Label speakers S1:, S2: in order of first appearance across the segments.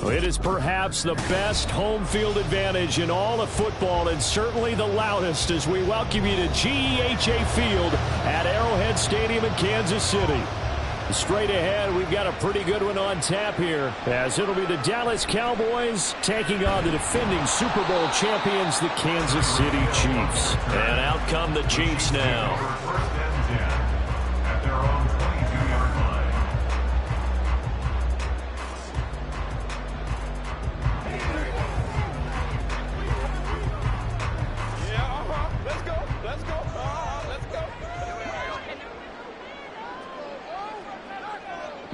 S1: It is perhaps the best home field advantage in all of football, and certainly the loudest, as we welcome you to GEHA Field at Arrowhead Stadium in Kansas City. Straight ahead, we've got a pretty good one on tap here, as it'll be the Dallas Cowboys taking on the defending Super Bowl champions, the Kansas City Chiefs. And out come the Chiefs now.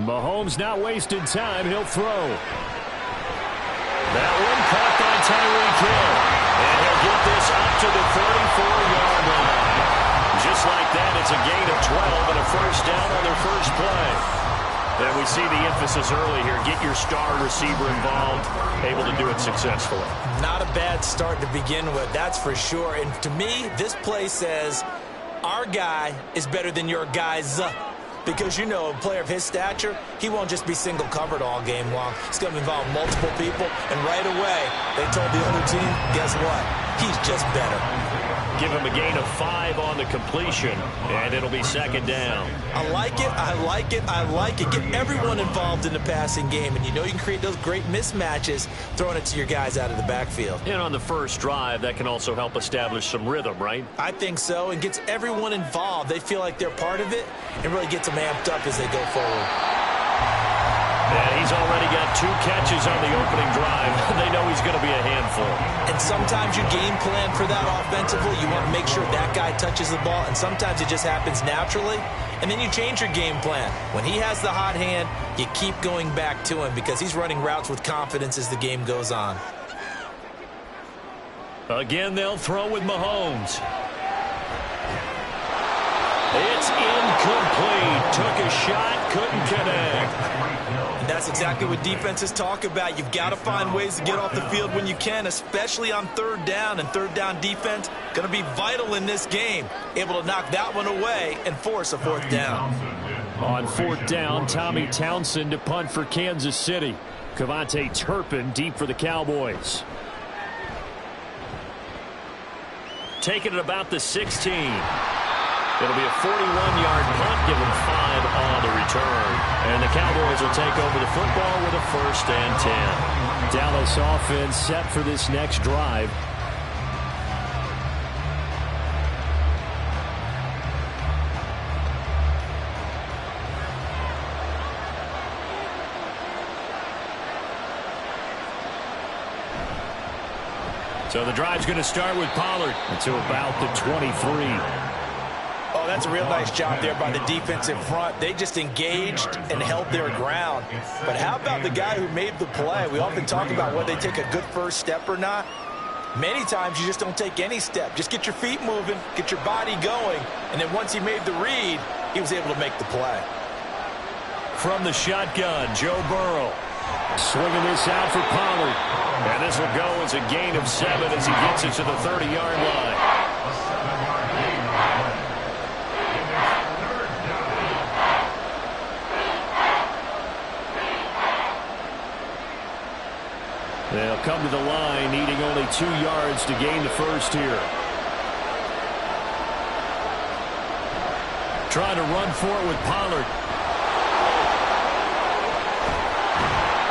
S1: Mahomes not wasting time. He'll throw. That one caught by Tyreek Hill. And he'll get this up to the 34-yard line. Just like that, it's a gain of 12 and a first down on their first play. And we see the emphasis early here. Get your star receiver involved, able to do it successfully. Not a bad start to begin with, that's for sure. And to me, this play says, our guy is better than your guy's. Because, you know, a player of his stature, he won't just be single covered all game long. It's going to involve multiple people. And right away, they told the other team, guess what? He's just better. Give him a gain of 5 on the completion, and it'll be second down. I like it, I like it, I like it. Get everyone involved in the passing game, and you know you can create those great mismatches throwing it to your guys out of the backfield. And on the first drive, that can also help establish some rhythm, right? I think so, and gets everyone involved. They feel like they're part of it, and really gets them amped up as they go forward. And he's already got 2 catches on the opening drive. They know he's going to be a handful. And sometimes you game plan for that offensively. You want to make sure that guy touches the ball, and sometimes it just happens naturally. And then you change your game plan. When he has the hot hand, you keep going back to him because he's running routes with confidence as the game goes on. Again, they'll throw with Mahomes. It's incomplete. Took a shot, couldn't connect. And that's exactly what defenses talk about. You've got to find ways to get off the field when you can, especially on third down. And third down defense going to be vital in this game. Able to knock that one away and force a fourth down. On fourth down, Tommy Townsend to punt for Kansas City.
S2: Kevontae Turpin deep for the Cowboys.
S1: Taking it about the 16. It'll be a 41-yard punt, give them 5 on the return. And the Cowboys will take over the football with a 1st and 10.
S2: Dallas offense set for this next drive.
S1: So the drive's going to start with Pollard.
S2: To about the 23.
S3: Oh, that's a real nice job there by the defensive front. They just engaged and held their ground. But how about the guy who made the play? We often talk about whether they take a good first step or not. Many times you just don't take any step. Just get your feet moving, get your body going, and then once he made the read, he was able to make the play.
S1: From the shotgun, Joe Burrow.
S2: Swinging this out for Pollard.
S1: And this will go as a gain of 7 as he gets it to the 30-yard line.
S2: They'll come to the line, needing only 2 yards to gain the first here.
S1: Trying to run for it with Pollard.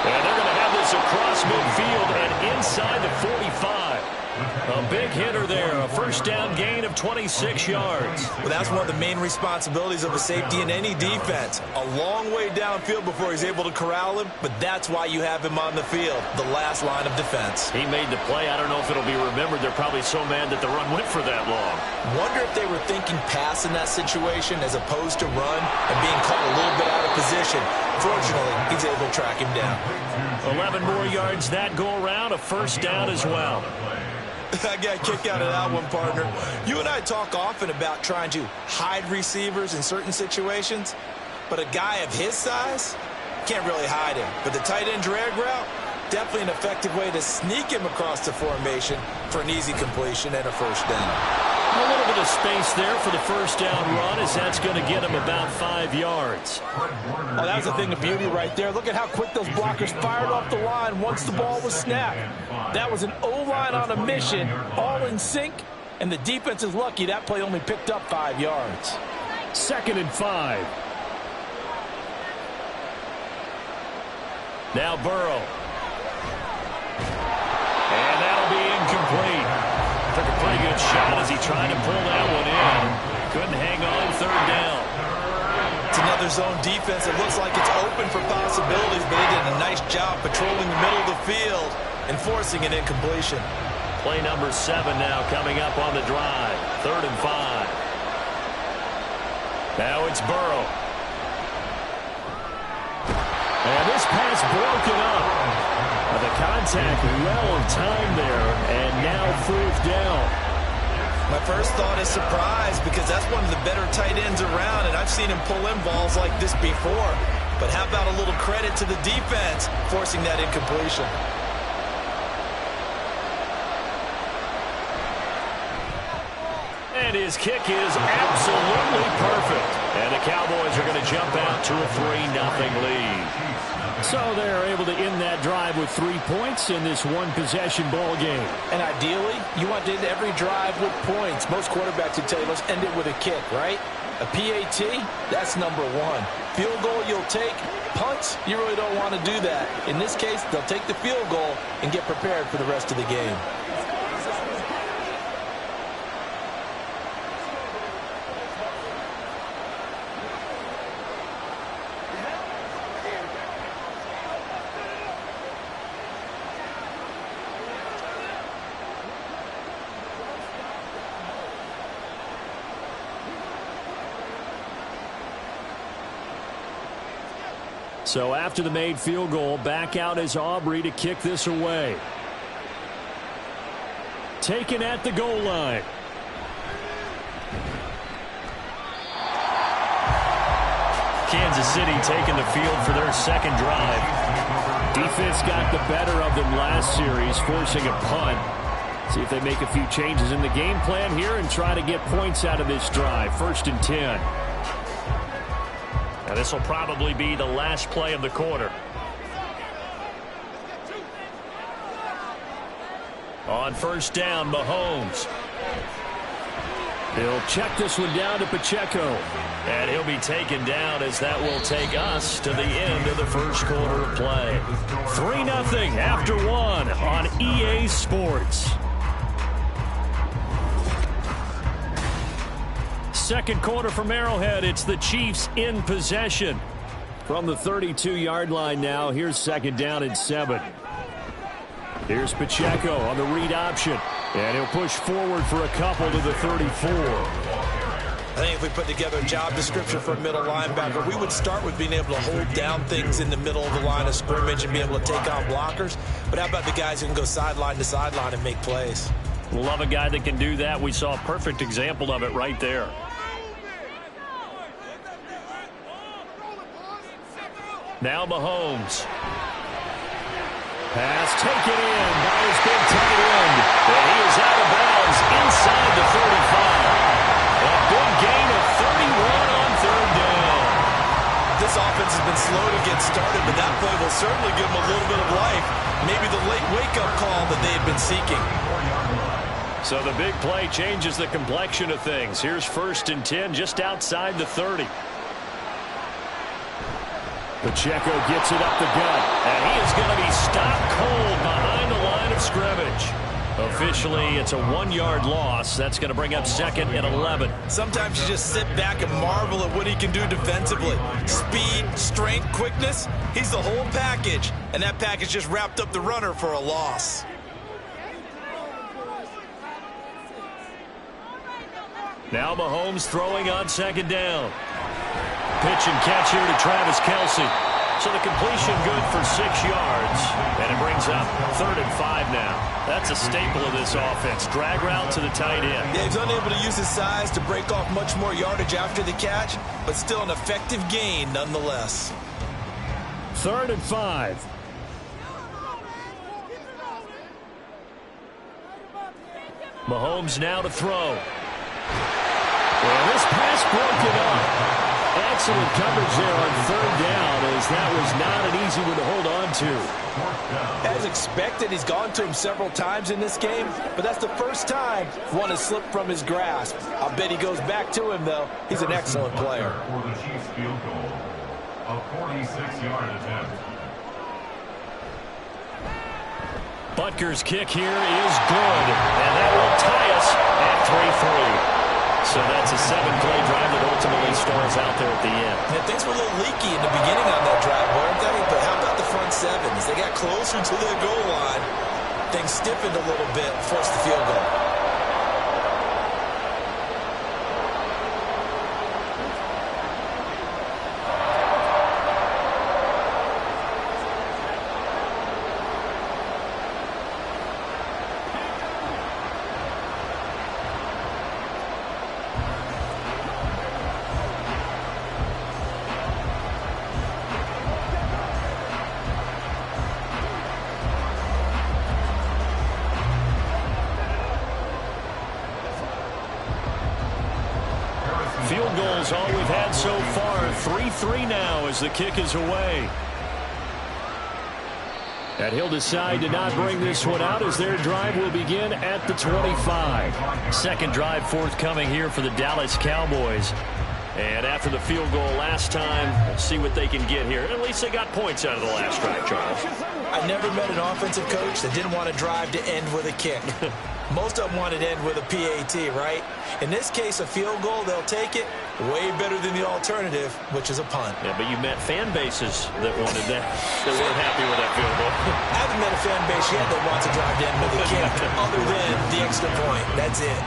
S1: And they're going to have this across midfield and inside the 45. A big hitter there, a first down gain of 26 yards.
S3: Well, that's one of the main responsibilities of a safety in any defense. A long way downfield before he's able to corral him, but that's why you have him on the field, the last line of defense.
S1: He made the play. I don't know if it'll be remembered. They're probably so mad that the run went for that long.
S3: Wonder if they were thinking pass in that situation as opposed to run and being caught a little bit out of position. Fortunately, he's able to track him down.
S1: 11 more yards that go around, a first down as well.
S3: I got a kick out of that one, partner. You and I talk often about trying to hide receivers in certain situations, but a guy of his size can't really hide him. But the tight end drag route, definitely an effective way to sneak him across the formation for an easy completion and a first down.
S1: A little bit of space there for the first down run, as that's going to get him about 5 yards.
S3: Oh, that was a thing of beauty right there. Look at how quick those blockers fired off the line once the ball was snapped. That was an O-line on a mission, all in sync, and the defense is lucky that play only picked up 5 yards.
S2: 2nd and 5.
S1: Now Burrow. And that'll be incomplete. Took a pretty good shot as he tried to pull that one in. Couldn't hang on, 3rd down.
S3: It's another zone defense. It looks like it's open for possibilities, but they did a nice job patrolling the middle of the field and forcing an incompletion.
S1: Play number 7 now coming up on the drive. 3rd and 5. Now it's Burrow. And this pass broken up. The contact well timed there, and now 4th down.
S3: My first thought is surprise because that's one of the better tight ends around, and I've seen him pull in balls like this before. But how about a little credit to the defense forcing that incompletion?
S1: And his kick is absolutely perfect. And the Cowboys are going to jump out to a 3-0 lead.
S2: So they're able to end that drive with 3 points in this one-possession ball game.
S3: And ideally, you want to end every drive with points. Most quarterbacks would tell you, let's end it with a kick, right? A PAT, that's number 1. Field goal you'll take. Punts, you really don't want to do that. In this case, they'll take the field goal and get prepared for the rest of the game.
S2: So after the made field goal, back out is Aubrey to kick this away. Taken at the goal line.
S1: Kansas City taking the field for their 2nd drive.
S2: Defense got the better of them last series, forcing a punt. See if they make a few changes in the game plan here and try to get points out of this drive. 1st and 10.
S1: Now this will probably be the last play of the quarter.
S2: On first down, Mahomes. He'll check this one down to Pacheco. And he'll be taken down as that will take us to the end of the first quarter of play. 3-0 after 1 on EA Sports. Second quarter from Arrowhead. It's the Chiefs in possession. From the 32-yard line now, here's second down and 7. Here's Pacheco on the read option. And he'll push forward for a couple to the 34.
S3: I think if we put together a job description for a middle linebacker, we would start with being able to hold down things in the middle of the line of scrimmage and be able to take on blockers. But how about the guys who can go sideline to sideline and make plays?
S2: Love a guy that can do that. We saw a perfect example of it right there. Now Mahomes. Pass taken in by his big tight end. And he is out of bounds inside the 35. A big gain of 31 on third down.
S3: This offense has been slow to get started, but that play will certainly give them a little bit of life. Maybe the late wake-up call that they had been seeking.
S2: So the big play changes the complexion of things. Here's first and 10 just outside the 30. Pacheco gets it up the gut, and he is going to be stopped cold behind the line of scrimmage. Officially, it's a 1-yard loss. That's going to bring up second and 11.
S3: Sometimes you just sit back and marvel at what he can do defensively. Speed, strength, quickness, he's the whole package. And that package just wrapped up the runner for a loss.
S2: Now Mahomes throwing on second down. Pitch and catch here to Travis Kelce. So the completion good for 6 yards. And it brings up 3rd and 5 now. That's a staple of this offense. Drag route to the tight end.
S3: Yeah, he's unable to use his size to break off much more yardage after the catch, but still an effective gain nonetheless.
S2: 3rd and 5. Mahomes now to throw. Well, this pass broken up. Excellent coverage there on 3rd down, as that was not an easy one to hold on to.
S3: As expected, he's gone to him several times in this game, but that's the first time one has slipped from his grasp. I'll bet he goes back to him, though. He's an excellent player.
S4: For the Chiefs field goal, a 46-yard attempt.
S2: Butker's kick here is good, and that will tie us at 3-3. So that's a 7-play drive that ultimately stalls out there at the end.
S3: And things were a little leaky in the beginning on that drive, weren't they? But how about the front seven? As they got closer to their goal line, things stiffened a little bit, forced the field goal.
S2: Field goals all we've had so far. 3-3 now as the kick is away. And he'll decide to not bring this one out as their drive will begin at the 25. Second drive forthcoming here for the Dallas Cowboys. And after the field goal last time, we'll see what they can get here. At least they got points out of the last drive, Charles.
S3: I never met an offensive coach that didn't want a drive to end with a kick. Most of them want it to end with a PAT, right? In this case, a field goal, they'll take it. Way better than the alternative, which is a punt.
S2: Yeah, but you met fan bases that wanted that. They weren't happy with that field goal.
S3: I haven't met a fan base yet that wants a drive to end with a kick, other than the extra point. That's it.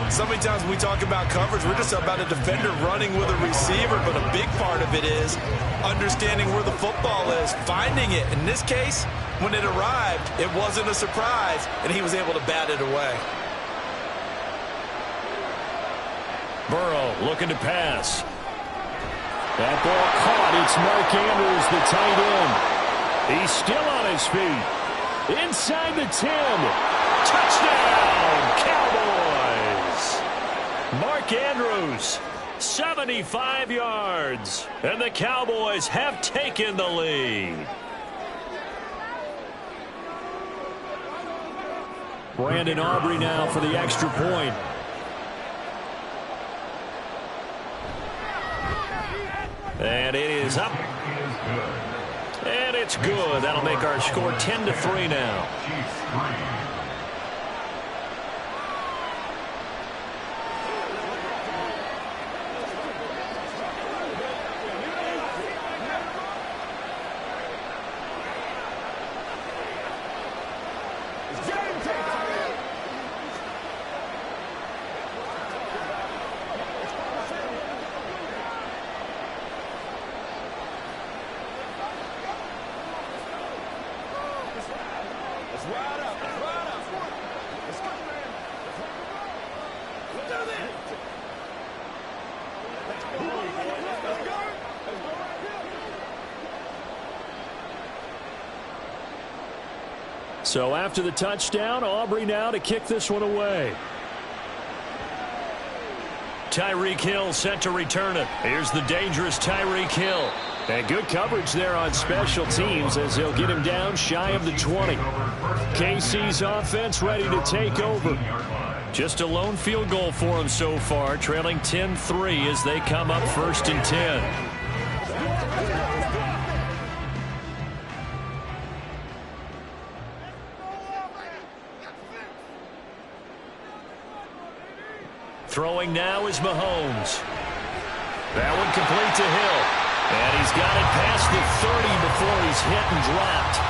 S3: So many times when we talk about coverage, we're just about a defender running with a receiver, but a big part of it is understanding where the football is, finding it. In this case, when it arrived, it wasn't a surprise, and he was able to bat it away.
S2: Burrow looking to pass. That ball caught. It's Mark Andrews, the tight end. He's still on his feet. Inside the 10. Touchdown, Cowboys. Mark Andrews, 75 yards. And the Cowboys have taken the lead. Brandon Aubrey now for the extra point. And it is up. And it's good. That'll make our score 10-3 now. So after the touchdown, Aubrey now to kick this one away. Tyreek Hill set to return it. Here's the dangerous Tyreek Hill. And good coverage there on special teams as they'll get him down shy of the 20. KC's offense ready to take over. Just a lone field goal for him so far, trailing 10-3 as they come up 1st and 10. Throwing now is Mahomes. That one complete to Hill. And he's got it past the 30 before he's hit and dropped.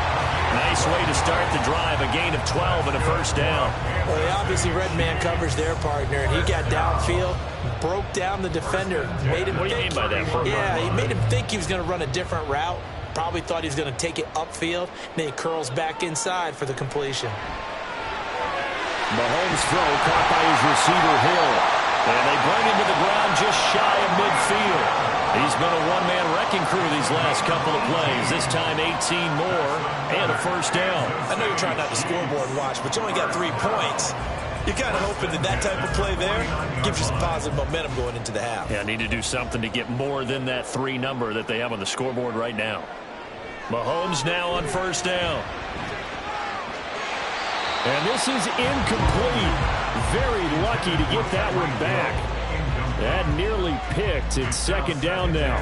S2: Nice way to start the drive. A gain of 12 and a first down.
S3: Well, he obviously read man coverage there, partner, and he got downfield, broke down the defender. Made him
S2: what do you mean by that?
S3: Yeah, he made him think he was going to run a different route. Probably thought he was going to take it upfield. Then he curls back inside for the completion.
S2: Mahomes' throw caught by his receiver, Hill. And they bring him to the ground just shy of midfield. He's been a one-man wrecking crew these last couple of plays. This time 18 more and a first down.
S3: I know you're trying not to scoreboard watch, but you only got 3 points. You're kind of hoping that type of play there gives you some positive momentum going into the half.
S2: Yeah, need to do something to get more than that 3 number that they have on the scoreboard right now. Mahomes now on first down. And this is incomplete. Very lucky to get that one back. That nearly picked. It's second down now.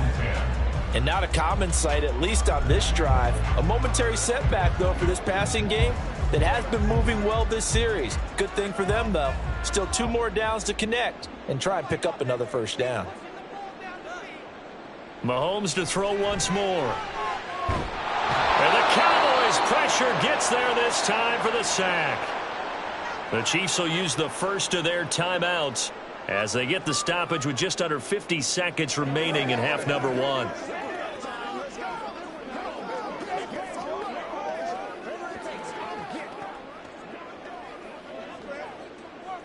S3: And not a common sight, at least on this drive. A momentary setback, though, for this passing game that has been moving well this series. Good thing for them, though. Still 2 more downs to connect and try and pick up another first down.
S2: Mahomes to throw once more. And the Cowboys' pressure gets there this time for the sack. The Chiefs will use the first of their timeouts as they get the stoppage with just under 50 seconds remaining in half number 1.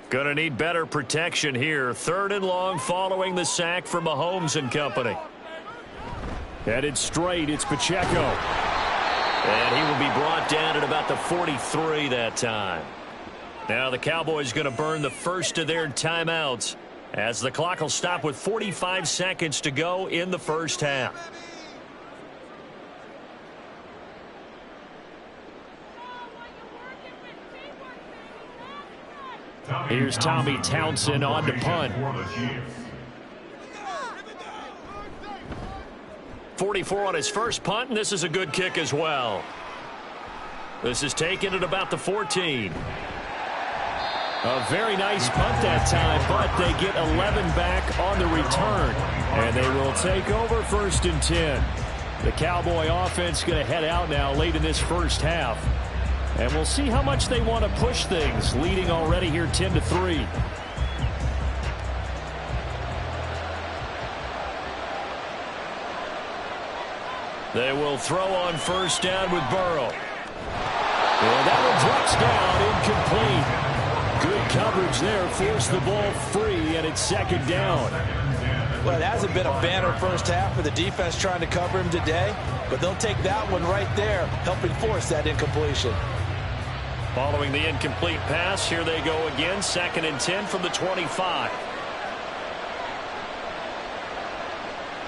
S2: Gonna need better protection here. 3rd and long following the sack from Mahomes and company. Headed straight, it's Pacheco. And he will be brought down at about the 43 that time. Now the Cowboys going to burn the first of their timeouts as the clock will stop with 45 seconds to go in the first half. Here's Tommy Townsend on to punt. 44 on his first punt, and this is a good kick as well. This is taken at about the 14. A very nice punt that time, but they get 11 back on the return. And they will take over 1st and 10. The Cowboy offense going to head out now late in this first half. And we'll see how much they want to push things, leading already here 10-3. They will throw on first down with Burrow. And that one drops down, incomplete. Good coverage there, forced the ball free, and it's second down.
S3: Well, it hasn't been a banner first half for the defense trying to cover him today, but they'll take that one right there, helping force that incompletion.
S2: Following the incomplete pass, here they go again, 2nd and 10 from the 25.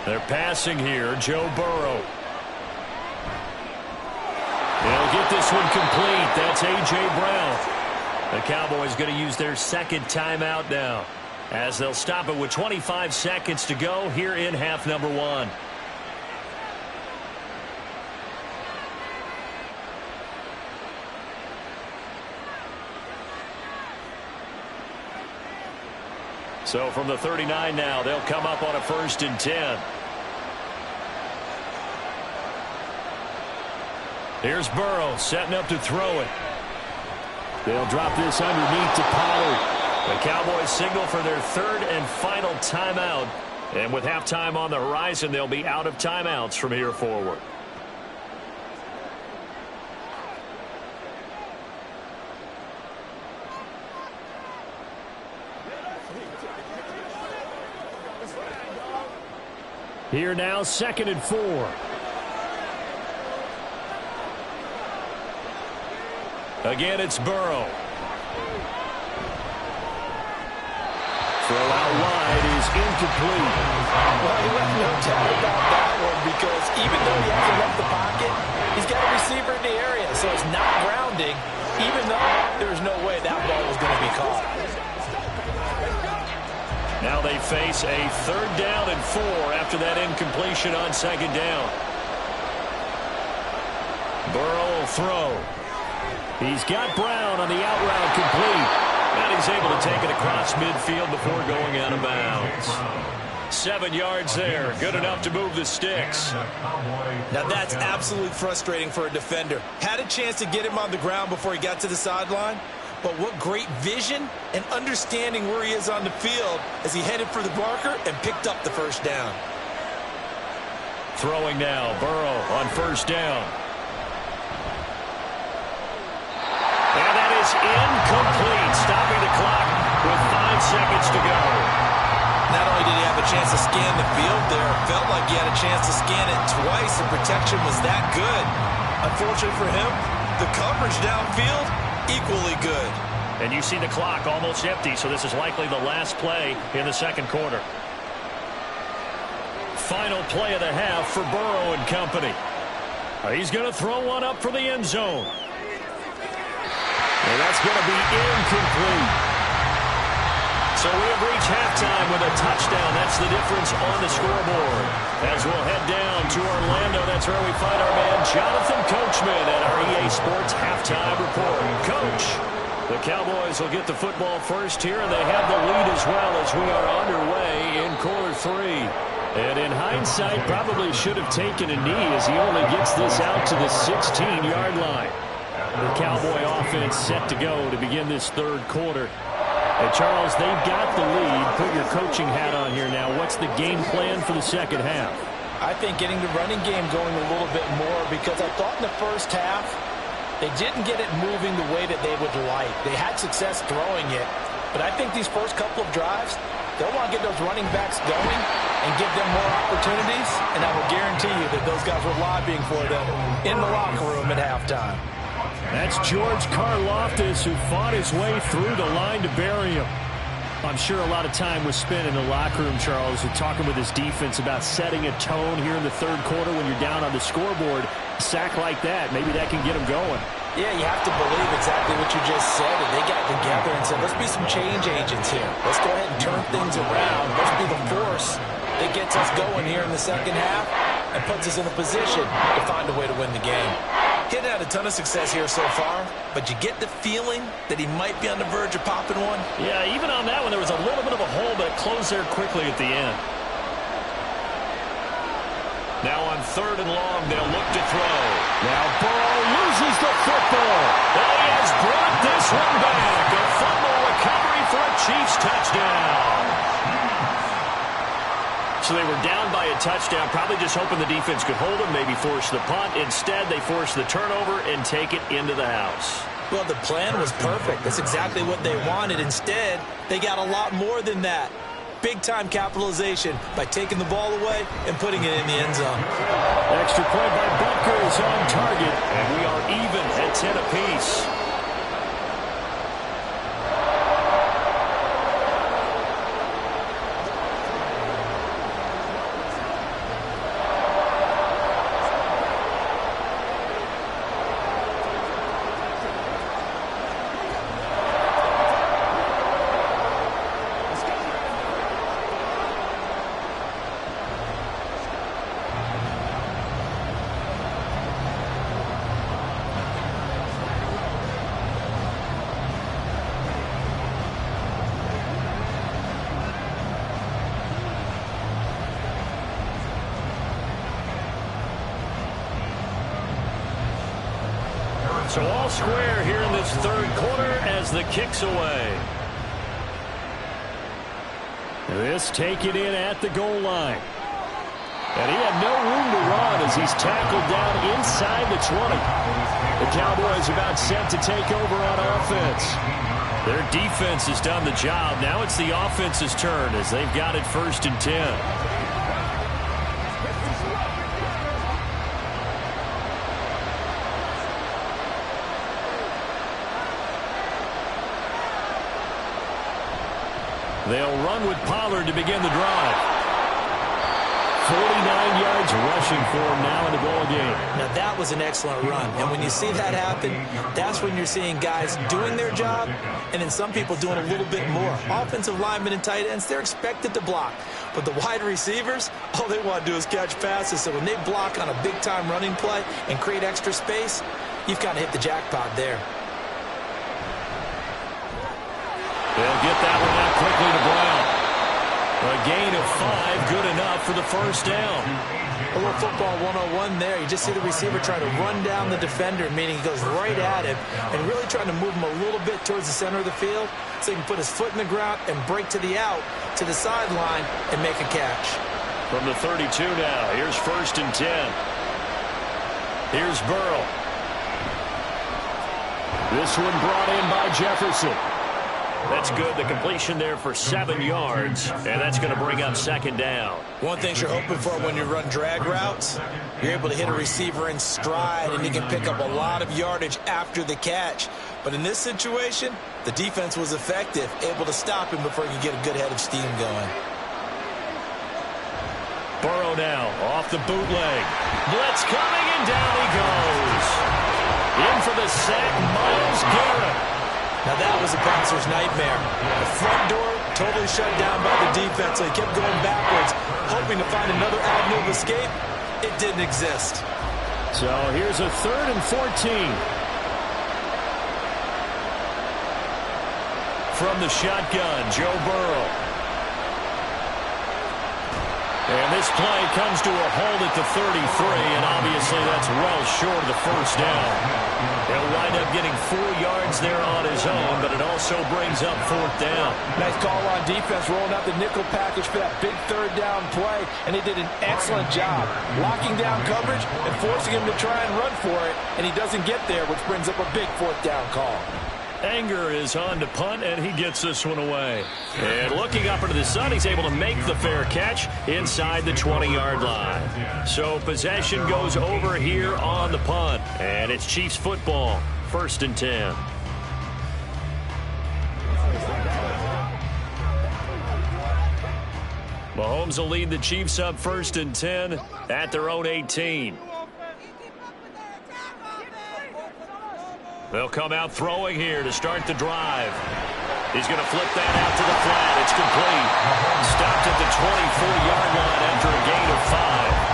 S2: They're passing here, Joe Burrow. They'll get this one complete. That's A.J. Brown. The Cowboys going to use their second timeout now, as they'll stop it with 25 seconds to go here in half number 1. So from the 39 now, they'll come up on a 1st and 10. Here's Burrow setting up to throw it. They'll drop this underneath to Pollard. The Cowboys signal for their 3rd and final timeout. And with halftime on the horizon, they'll be out of timeouts from here forward. Here now, 2nd and 4. Again, it's Burrow. Throw out wide is incomplete.
S3: Well, he left no doubt about that one, because even though he hasn't left the pocket, he's got a receiver in the area, so it's not grounding, even though there's no way that ball was going to be caught.
S2: Now they face a 3rd down and 4 after that incompletion on 2nd down. Burrow will throw. He's got Brown on the out route complete. And he's able to take it across midfield before going out of bounds. 7 yards there. Good enough to move the sticks.
S3: Now that's absolutely frustrating for a defender. Had a chance to get him on the ground before he got to the sideline. But what great vision and understanding where he is on the field as he headed for the marker and picked up the 1st down.
S2: Throwing now, Burrow on 1st down. And that is incomplete, stopping the clock with 5 seconds to go.
S3: Not only did he have a chance to scan the field there, it felt like he had a chance to scan it twice. The protection was that good. Unfortunately for him, the coverage downfield, equally good.
S2: And you see the clock almost empty, so this is likely the last play in the 2nd quarter. Final play of the half for Burrow and company. He's going to throw one up for the end zone. And that's going to be incomplete. So we have reached halftime with a touchdown. That's the difference on the scoreboard. As we'll head down to Orlando, that's where we find our man Jonathan Coachman at our EA Sports Halftime Report. Coach, the Cowboys will get the football first here, and they have the lead as well as we are underway in quarter 3. And in hindsight, probably should have taken a knee as he only gets this out to the 16-yard line. The Cowboy offense set to go to begin this 3rd quarter. And Charles, they've got the lead. Put your coaching hat on here now. What's the game plan for the 2nd half?
S3: I think getting the running game going a little bit more, because I thought in the 1st half they didn't get it moving the way that they would like. They had success throwing it, but I think these first couple of drives, they'll want to get those running backs going and give them more opportunities, and I will guarantee you that those guys were lobbying for them in the locker room at halftime.
S2: That's George Karlaftis, who fought his way through the line to bury him. I'm sure a lot of time was spent in the locker room, Charles, with talking with his defense about setting a tone here in the 3rd quarter when you're down on the scoreboard. A sack like that, maybe that can get him going.
S3: Yeah, you have to believe exactly what you just said. And they got together and said, let's be some change agents here. Let's go ahead and turn things around. Let's be the force that gets us going here in the 2nd half and puts us in a position to find a way to win the game. He's had a ton of success here so far, but you get the feeling that he might be on the verge of popping one.
S2: Yeah, even on that one, there was a little bit of a hole, but it closed there quickly at the end. Now on 3rd and long, they'll look to throw. Now Burrow loses the football. And he has brought this one back. A fumble recovery for a Chiefs touchdown. So they were down by a touchdown, probably just hoping the defense could hold them, maybe force the punt. Instead, they force the turnover and take it into the house.
S3: Well, the plan was perfect. That's exactly what they wanted. Instead, they got a lot more than that. Big-time capitalization by taking the ball away and putting it in the end zone.
S2: Extra point by Butker is on target, and we are even at 10 apiece. So all square here in this third quarter as the kick's away. This taken in at the goal line. And he had no room to run as he's tackled down inside the 20. The Cowboys about set to take over on offense. Their defense has done the job. Now it's the offense's turn as they've got it 1st and 10. They'll run with Pollard to begin the drive. 49 yards rushing for him now in the ball game.
S3: Now that was an excellent run. And when you see that happen, that's when you're seeing guys doing their job and then some people doing a little bit more. Offensive linemen and tight ends, they're expected to block. But the wide receivers, all they want to do is catch passes. So when they block on a big-time running play and create extra space, you've kind of hit the jackpot there.
S2: They'll get that one out quickly to Brown. A gain of 5, good enough for the first down.
S3: A little football 101 there. You just see the receiver trying to run down the defender, meaning he goes right at him and really trying to move him a little bit towards the center of the field so he can put his foot in the ground and break to the out, to the sideline, and make a catch.
S2: From the 32 now, here's 1st and 10. Here's Burrow. This one brought in by Jefferson. That's good. The completion there for 7 yards, and that's going to bring up 2nd down.
S3: One thing you're hoping for when you run drag routes, you're able to hit a receiver in stride, and he can pick up a lot of yardage after the catch. But in this situation, the defense was effective, able to stop him before he could get a good head of steam going.
S2: Burrow now off the bootleg. Blitz coming, and down he goes. In for the sack, Myles Garrett.
S3: Now that was a passer's nightmare. The front door totally shut down by the defense, so he kept going backwards, hoping to find another avenue of escape. It didn't exist.
S2: So here's a 3rd and 14. From the shotgun, Joe Burrow. And this play comes to a hold at the 33, and obviously that's well short of the first down. He'll wind up getting 4 yards there on his own, but it also brings up 4th down.
S3: Nice call on defense, rolling out the nickel package for that big 3rd down play, and he did an excellent job locking down coverage and forcing him to try and run for it, and he doesn't get there, which brings up a big 4th down call.
S2: Anger is on to punt, and he gets this one away. And looking up into the sun, he's able to make the fair catch inside the 20-yard line. So possession goes over here on the punt, and it's Chiefs football, 1st and 10. Mahomes will lead the Chiefs up 1st and 10 at their own 18. They'll come out throwing here to start the drive. He's going to flip that out to the flat. It's complete. Stopped at the 24-yard line after a gain of 5.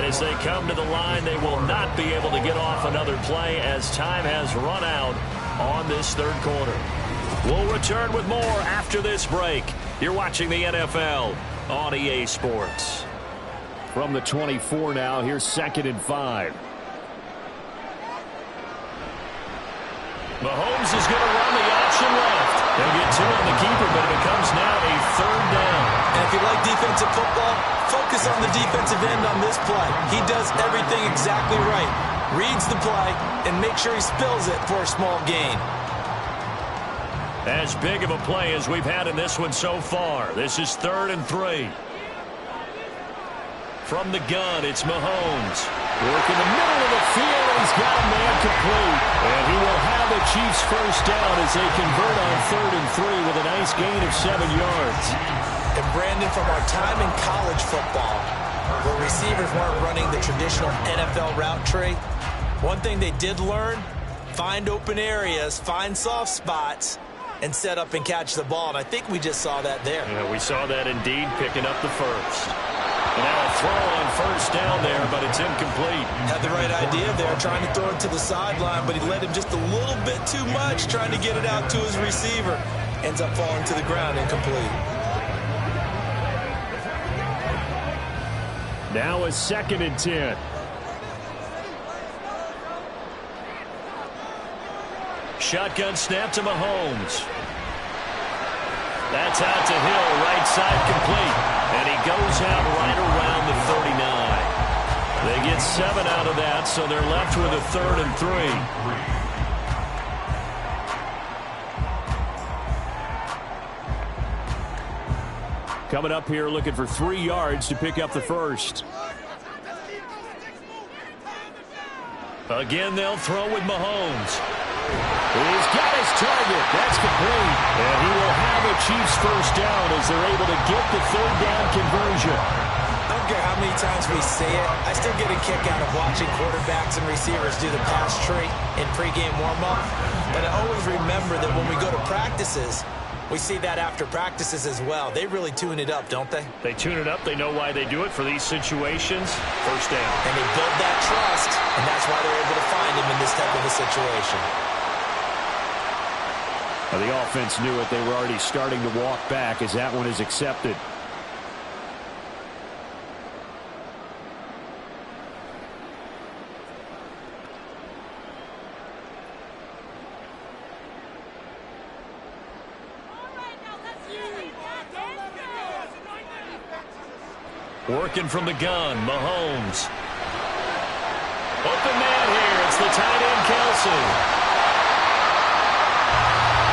S2: As they come to the line, they will not be able to get off another play as time has run out on this 3rd quarter. We'll return with more after this break. You're watching the NFL on EA Sports. From the 24 now, here's 2nd and 5. Mahomes is going to run the option left. They'll get 2 on the keeper, but it becomes now a 3rd down.
S3: And if you like defensive football, focus on the defensive end on this play. He does everything exactly right. Reads the play and make sure he spills it for a small gain.
S2: As big of a play as we've had in this one so far. This is 3rd and 3. From the gun, it's Mahomes. Work in the middle of the field, and he's got a man complete. And he will have the Chiefs first down as they convert on 3rd and 3 with a nice gain of 7 yards.
S3: And Brandon, from our time in college football, where receivers weren't running the traditional NFL route tree, one thing they did learn, find open areas, find soft spots, and set up and catch the ball. And I think we just saw that there.
S2: Yeah, we saw that indeed, picking up the first. And now a throw on first down there, but it's incomplete.
S3: Had the right idea there, trying to throw it to the sideline, but he led him just a little bit too much, trying to get it out to his receiver. Ends up falling to the ground, incomplete.
S2: Now a 2nd and 10. Shotgun snap to Mahomes. That's out to Hill, right side complete. And he goes out right around the 39. They get 7 out of that, so they're left with a 3rd and 3. Coming up here looking for 3 yards to pick up the first. Again, they'll throw with Mahomes. He's got his target. That's complete. And he will have a Chiefs first down as they're able to get the 3rd down conversion.
S3: I don't care how many times we say it, I still get a kick out of watching quarterbacks and receivers do the pass tree in pregame warm-up. But I always remember that when we go to practices, we see that after practices as well. They really tune it up, don't they?
S2: They tune it up. They know why they do it for these situations. First down.
S3: And they build that trust, and that's why they're able to find him in this type of a situation.
S2: Well, the offense knew it. They were already starting to walk back as that one is accepted. Working from the gun, Mahomes. Open man here. It's the tight end, Kelsey.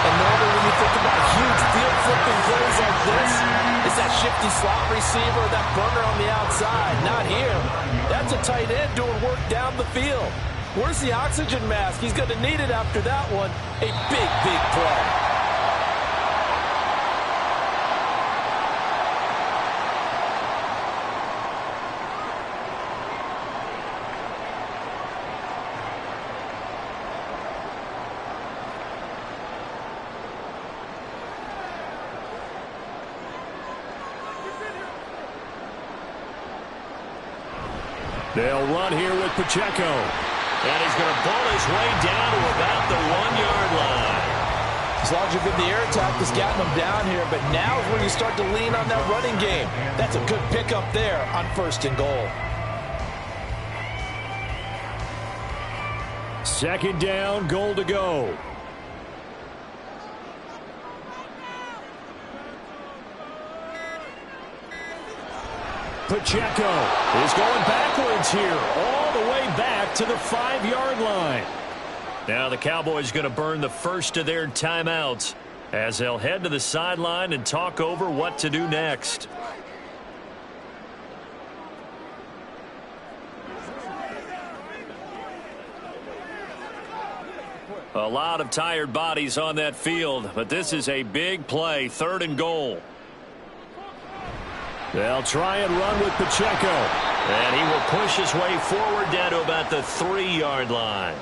S3: And normally when you think about huge field-flipping plays like this, it's that shifty slot receiver, that burner on the outside. Not here. That's a tight end doing work down the field. Where's the oxygen mask? He's going to need it after that one. A big, big play.
S2: They'll run here with Pacheco. And he's going to pull his way down to about the 1-yard line.
S3: As long as you're good, the air attack has gotten him down here, but now is when you start to lean on that running game. That's a good pickup there on 1st and goal.
S2: 2nd down, goal to go. Pacheco is going backwards here, all the way back to the 5-yard line. Now the Cowboys going to burn the first of their timeouts as they'll head to the sideline and talk over what to do next. A lot of tired bodies on that field, but this is a big play, 3rd and goal. They'll try and run with Pacheco. And he will push his way forward down to about the 3-yard line.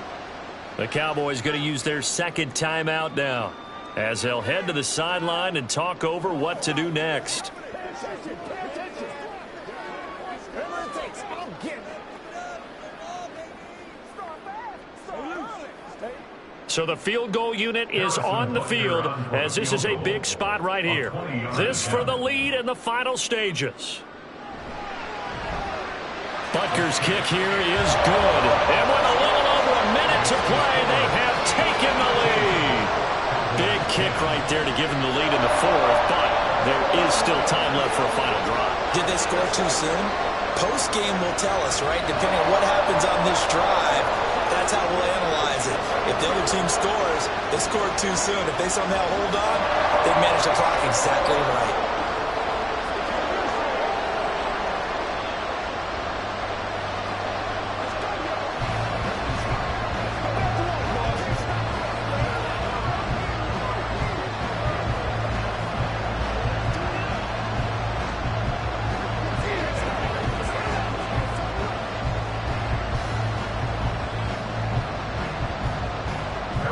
S2: The Cowboys going to use their 2nd timeout now as they'll head to the sideline and talk over what to do next. So the field goal unit is on the field as this is a big spot right here. This for the lead in the final stages. Butker's kick here is good. And with a little over a minute to play, they have taken the lead. Big kick right there to give them the lead in the 4th, but there is still time left for a final drive.
S3: Did they score too soon? Post-game will tell us, right? Depending on what happens on this drive, that's how we'll analyze it. If the other team scores, they scored too soon. If they somehow hold on, they manage the clock exactly right.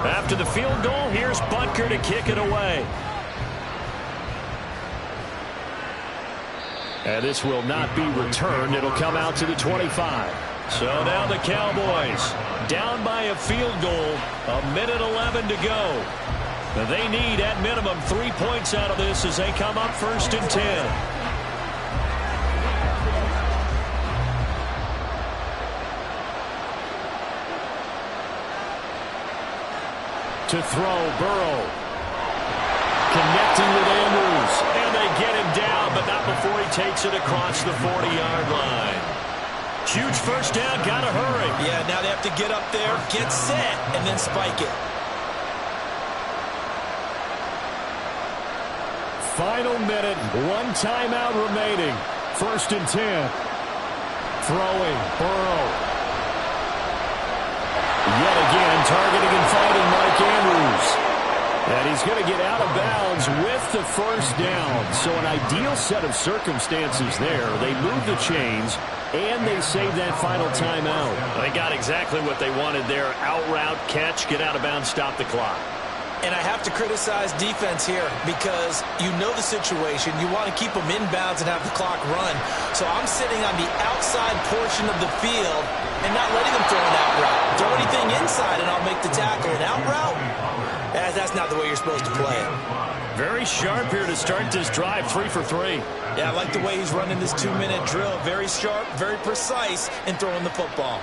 S2: After the field goal, here's Butker here to kick it away. And this will not be returned. It'll come out to the 25. So now the Cowboys down by a field goal. 1:11 to go. They need at minimum 3 points out of this as they come up 1st and 10. To throw, Burrow. Connecting with Andrews. And they get him down, but not before he takes it across the 40-yard line. Huge first down, gotta hurry.
S3: Yeah, now they have to get up there, get set, and then spike it.
S2: Final minute, 1 timeout remaining. 1st and 10. Throwing, Burrow. Yet again, targeting and fighting Mark Andrews. And he's going to get out of bounds with the first down. So an ideal set of circumstances there. They move the chains, and they save that final timeout. They got exactly what they wanted there. Out route, catch, get out of bounds, stop the clock.
S3: And I have to criticize defense here because you know the situation. You want to keep them inbounds and have the clock run. So I'm sitting on the outside portion of the field and not letting them throw an out route. Throw anything inside and I'll make the tackle. An out route? That's not the way you're supposed to play it.
S2: Very sharp here to start this drive, 3 for 3.
S3: Yeah, I like the way he's running this 2-minute drill. Very sharp, very precise in throwing the football.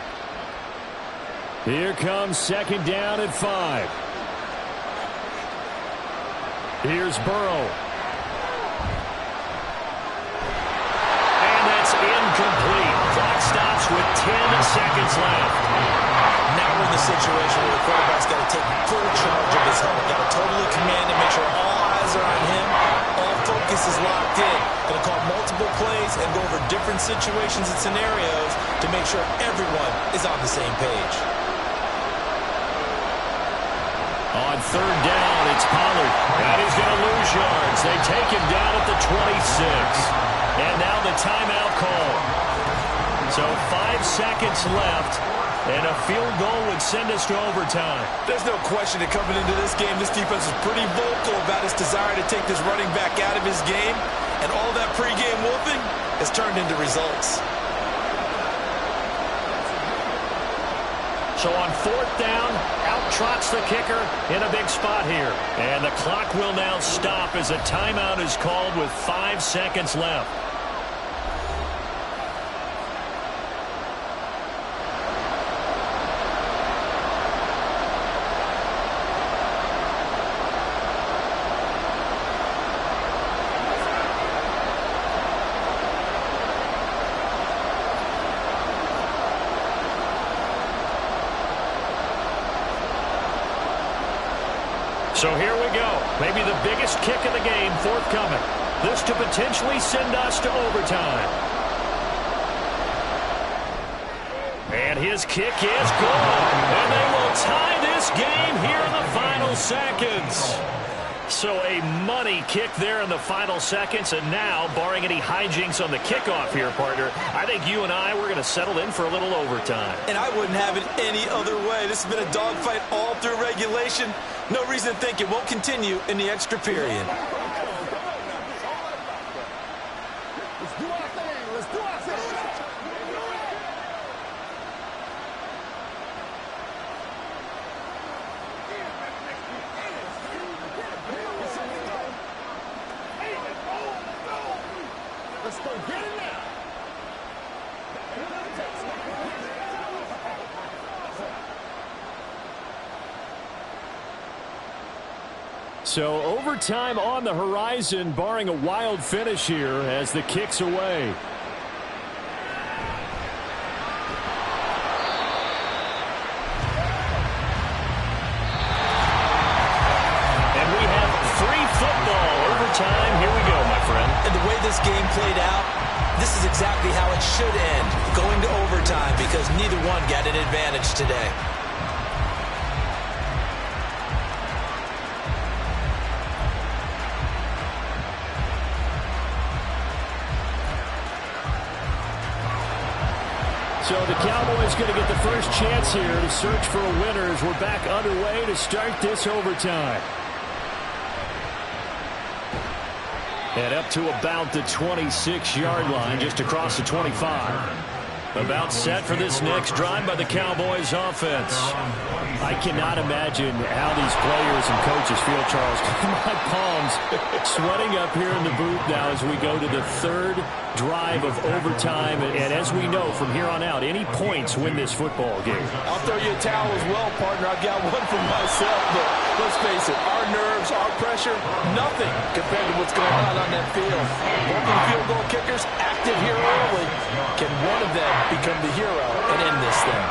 S2: Here comes 2nd down at 5. Here's Burrow. And that's incomplete. Clock stops with 10 seconds left.
S3: Now we're in the situation where the quarterback's got to take full charge of his helmet. Got to totally command and make sure all eyes are on him. All focus is locked in. Going to call multiple plays and go over different situations and scenarios to make sure everyone is on the same page.
S2: On 3rd down, it's Pollard. And he's going to lose yards. They take him down at the 26. And now the timeout call. So 5 seconds left. And a field goal would send us to overtime.
S3: There's no question that coming into this game, this defense is pretty vocal about its desire to take this running back out of his game. And all that pregame wolfing has turned into results.
S2: So on 4th down, out trots the kicker in a big spot here. And the clock will now stop as a timeout is called with 5 seconds left. So here we go. Maybe the biggest kick of the game forthcoming. This to potentially send us to overtime. And his kick is good. And they will tie this game here in the final seconds. So a money kick there in the final seconds. And now, barring any hijinks on the kickoff here, partner, I think you and I, we're going to settle in for a little overtime.
S3: And I wouldn't have it any other way. This has been a dogfight all through regulation. No reason to think it won't continue in the extra period.
S5: Let's do our thing. Let's do our thing. Let's go get it now.
S2: So overtime on the horizon, barring a wild finish here as the kick's away. And we have free football. Overtime, here we go, my friend.
S3: And the way this game played out, this is exactly how it should end, going to overtime, because neither one got an advantage today.
S2: So the Cowboys going to get the first chance here to search for a winner as we're back underway to start this overtime. And up to about the 26-yard line, just across the 25. About set for this next drive by the Cowboys offense. I cannot imagine how these players and coaches feel, Charles. My palms sweating up here in the booth now as we go to the third drive of overtime. And as we know from here on out, any points win this football game.
S3: I'll throw you a towel as well, partner. I've got one for myself. But let's face it, our nerves, our pressure, nothing compared to what's going on that field. Working field goal kickers active here early. Can one of them become the hero and end this thing?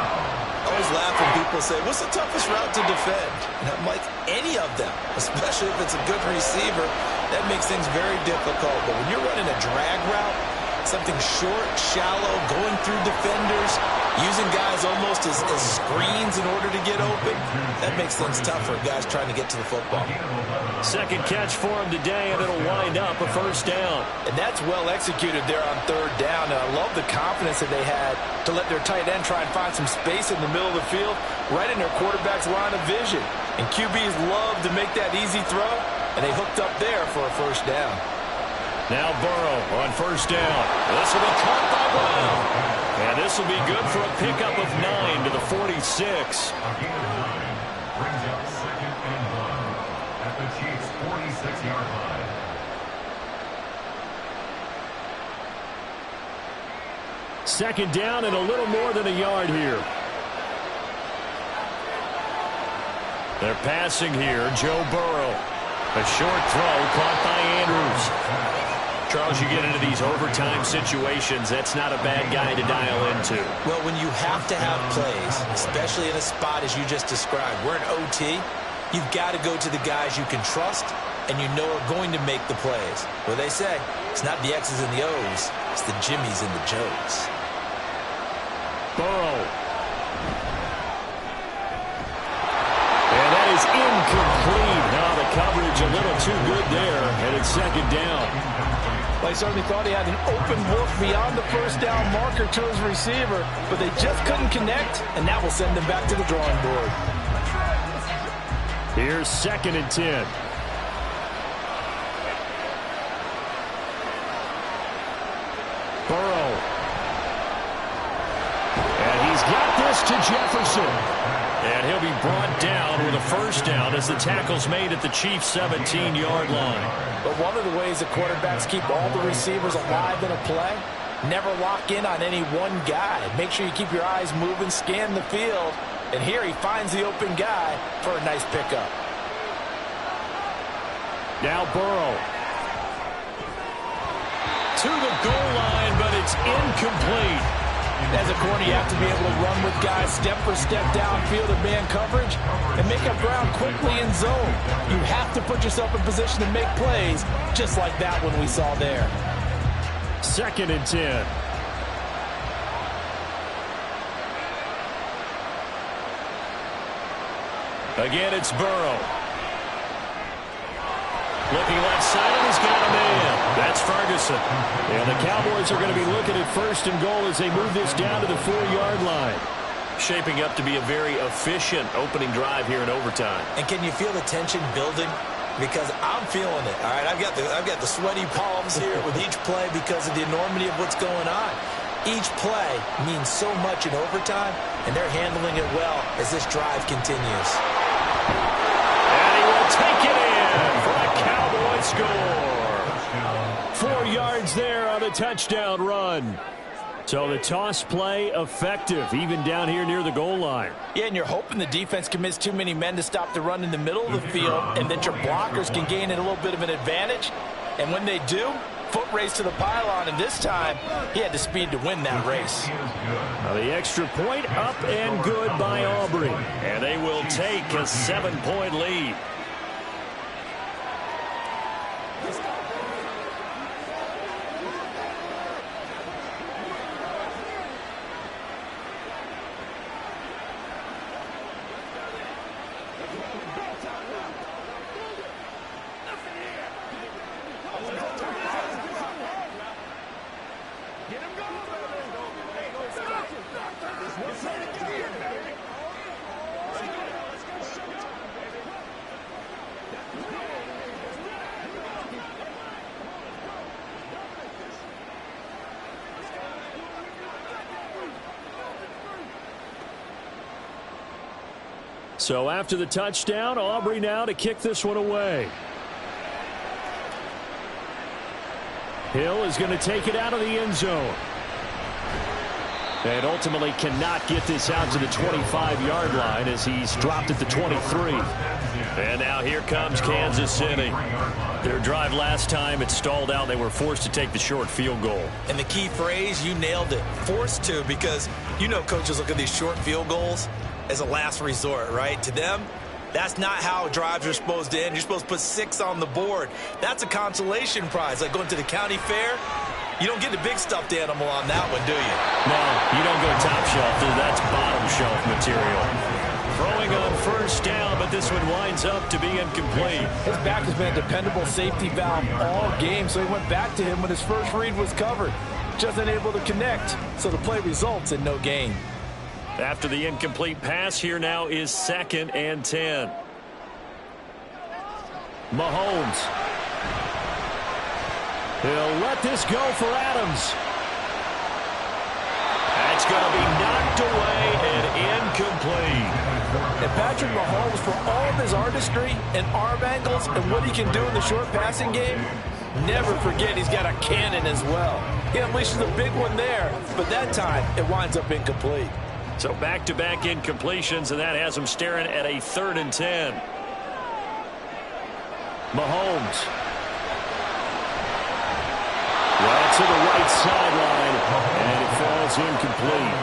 S6: I always laugh when people say, what's the toughest route to defend? And I'm like, any of them, especially if it's a good receiver. That makes things very difficult. But when you're running a drag route, something short, shallow, going through defenders, using guys almost as screens in order to get open, that makes things tough for guys trying to get to the football.
S2: Second catch for him today, and it'll wind up a first down.
S3: And that's well executed there on third down. And I love the confidence that they had to let their tight end try and find some space in the middle of the field, right in their quarterback's line of vision. And QBs love to make that easy throw, and they hooked up there for a first down.
S2: Now Burrow on first down. This will be caught by Brown. And this will be good for a pickup of 9 to the 46.
S4: Brings up second and 1 at the Chiefs' 46-yard line.
S2: Second down and a little more than a yard here. They're passing here. Joe Burrow. A short throw caught by Andrews. Charles, you get into these overtime situations, that's not a bad guy to dial into.
S6: Well, when you have to have plays, especially in a spot as you just described, we're in OT, you've got to go to the guys you can trust and you know are going to make the plays. Well, they say it's not the X's and the O's, it's the Jimmies and the Joes.
S2: Burrow. And that is incomplete. Now the coverage a little too good there, and it's second down.
S3: Well, he certainly thought he had an open look beyond the first down marker to his receiver, but they just couldn't connect, and that will send them back to the drawing board.
S2: Here's second and 10. Burrow. And he's got this to Jefferson. And he'll be brought down with a first down as the tackle's made at the Chiefs' 17-yard line.
S3: But one of the ways that quarterbacks keep all the receivers alive in a play, never lock in on any one guy. Make sure you keep your eyes moving, scan the field. And here he finds the open guy for a nice pickup.
S2: Now Burrow. To the goal line, but it's incomplete.
S3: As a corner, you have to be able to run with guys step for step downfield in man coverage and make up ground quickly in zone. You have to put yourself in position to make plays just like that one we saw there.
S2: Second and 10. Again, it's Burrow. Looking left side, and he's got a man. That's Ferguson. And the Cowboys are going to be looking at first and goal as they move this down to the 4-yard line. Shaping up to be a very efficient opening drive here in overtime.
S6: And can you feel the tension building? Because I'm feeling it. All right, I've got the sweaty palms here with each play because of the enormity of what's going on. Each play means so much in overtime, and they're handling it well as this drive continues.
S2: And he will take it in for a Cowboy score. 4 yards there on the touchdown run. So the toss play effective, even down here near the goal line.
S3: Yeah, and you're hoping the defense commits too many men to stop the run in the middle of the field and that your blockers can gain a little bit of an advantage. And when they do, foot race to the pylon, and this time he had the speed to win that race.
S2: Now the extra point up and good by Aubrey. And they will take a 7-point lead. So after the touchdown, Aubrey now to kick this one away. Hill is going to take it out of the end zone. And ultimately cannot get this out to the 25-yard line as he's dropped at the 23. And now here comes Kansas City. Their drive last time, it stalled out. They were forced to take the short field goal.
S6: And the key phrase, you nailed it, forced to, because you know coaches look at these short field goals as a last resort, right? To them, that's not how drives are supposed to end. You're supposed to put 6 on the board. That's a consolation prize, like going to the county fair. You don't get the big stuffed animal on that one, do you?
S2: No, you don't go top shelf. That's bottom shelf material. Throwing on first down, but this one winds up to be incomplete.
S3: His back has been a dependable safety valve all game, so he went back to him when his first read was covered. Just unable to connect, so the play results in no gain.
S2: After the incomplete pass, here now is 2nd and 10. Mahomes. He'll let this go for Adams. That's going to be knocked away and incomplete.
S3: And Patrick Mahomes, for all of his artistry and arm angles and what he can do in the short passing game, never forget he's got a cannon as well. He unleashes a big one there, but that time it winds up incomplete.
S2: So back-to-back incompletions, and that has him staring at a 3rd and 10. Mahomes. Right to the right sideline, and it falls incomplete.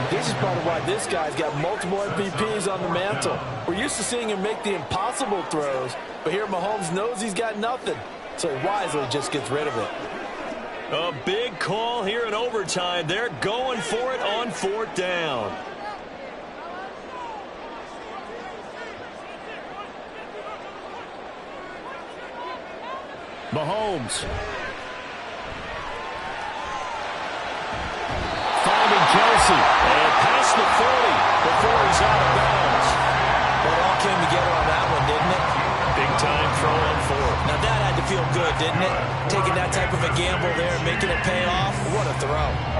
S3: This is part of why this guy's got multiple MVPs on the mantle. We're used to seeing him make the impossible throws, but here Mahomes knows he's got nothing, so he wisely just gets rid of it.
S2: A big call here in overtime. They're going for it on 4th down. Mahomes. Finding Kelsey. And past the 30 before he's out of bounds.
S6: Well, it all came together on that one, didn't it?
S2: Big time throw on 4th.
S6: Now that had to feel good, didn't it? Taking that type of a gamble there, making it pay off. What a throw.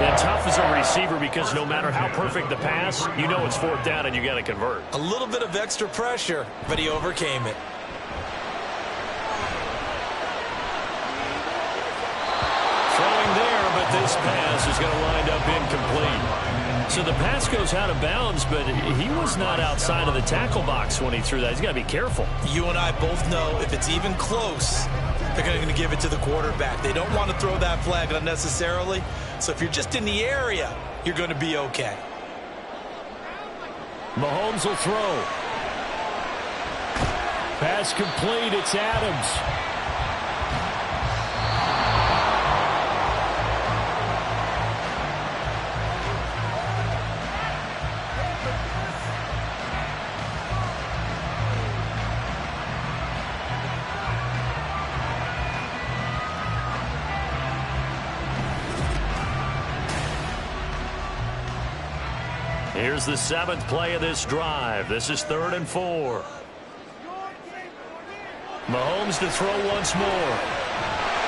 S2: And tough as a receiver because no matter how perfect the pass, you know it's 4th down and you got to convert.
S6: A little bit of extra pressure, but he overcame it.
S2: Throwing there, but this pass is going to wind up incomplete. So the pass goes out of bounds, but he was not outside of the tackle box when he threw that. He's got to be careful.
S6: You and I both know if it's even close, they're going to give it to the quarterback. They don't want to throw that flag unnecessarily. So if you're just in the area, you're going to be okay.
S2: Mahomes will throw. Pass complete. It's Adams. Here's the 7th play of this drive. This is 3rd and 4. Mahomes to throw once more.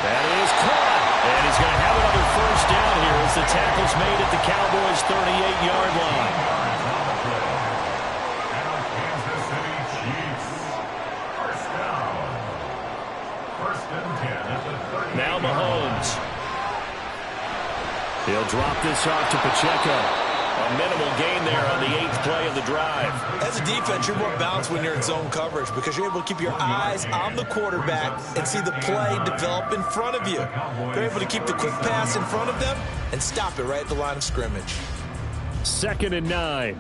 S2: That is caught. And he's going to have another first down here as the tackle's made at the Cowboys' 38-yard line.
S4: Kansas City Chiefs. First down. 1st and 10 at the 38.
S2: Now Mahomes. He'll drop this off to Pacheco. A minimal gain there on the 8th play of the drive.
S6: As a defense, you're more balanced when you're in zone coverage because you're able to keep your eyes on the quarterback and see the play develop in front of you. They're able to keep the quick pass in front of them and stop it right at the line of scrimmage.
S2: 2nd and 9.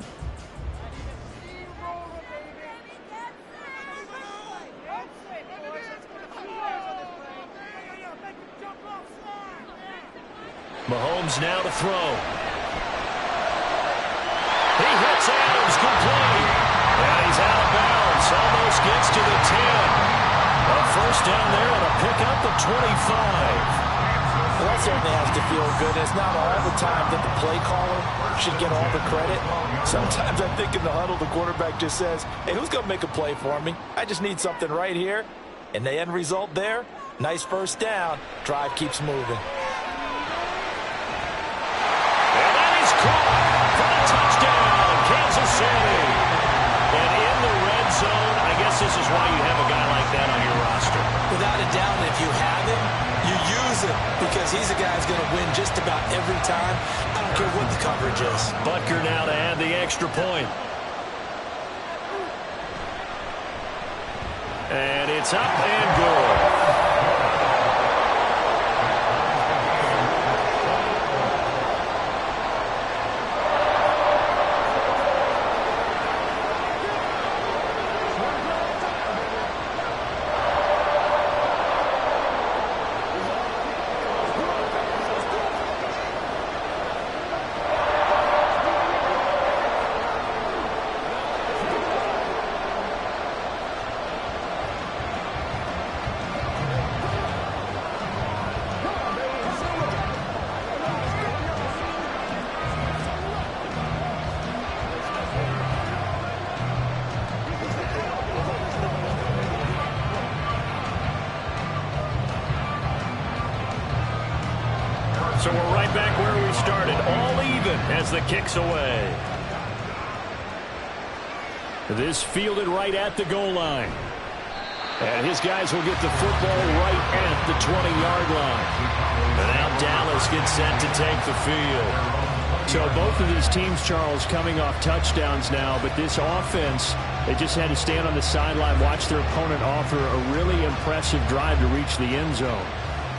S2: Mahomes now to throw. He hits Adams complete. And he's out of bounds. Almost gets to the 10. A first down there and a pickup of 25.
S3: Well, that certainly has to feel good. It's not all the time that the play caller should get all the credit. Sometimes I think in the huddle, the quarterback just says, hey, who's going to make a play for me? I just need something right here. And the end result there, nice first down. Drive keeps moving.
S2: And that is caught for a touchdown, Kansas City. And in the red zone, I guess this is why you have a guy like that on your roster.
S6: Without a doubt, if you have him, you use him because he's a guy who's going to win just about every time. I don't care what the coverage is.
S2: Butker now to add the extra point. And it's up and good. So we're right back where we started, all even as the kick's away. This fielded right at the goal line. And his guys will get the football right at the 20-yard line. And now Dallas gets set to take the field. So both of these teams, Charles, coming off touchdowns now, but this offense, they just had to stand on the sideline, watch their opponent offer a really impressive drive to reach the end zone.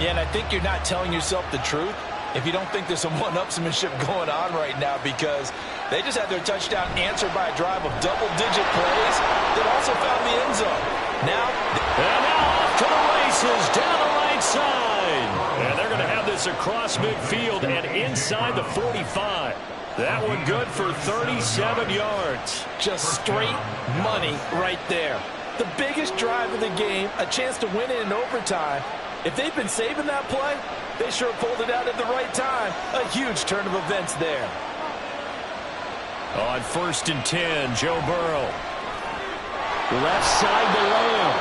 S3: Yeah, and I think you're not telling yourself the truth if you don't think there's some one-upsmanship going on right now, because they just had their touchdown answered by a drive of double-digit plays that also found the end zone. Now off to the races down the right side.
S2: And they're going to have this across midfield and inside the 45. That one good for 37 yards.
S3: Just straight money right there. The biggest drive of the game, a chance to win it in overtime. If they've been saving that play, they sure pulled it out at the right time. A huge turn of events there.
S2: On 1st and 10, Joe Burrow. Left side to Lamb.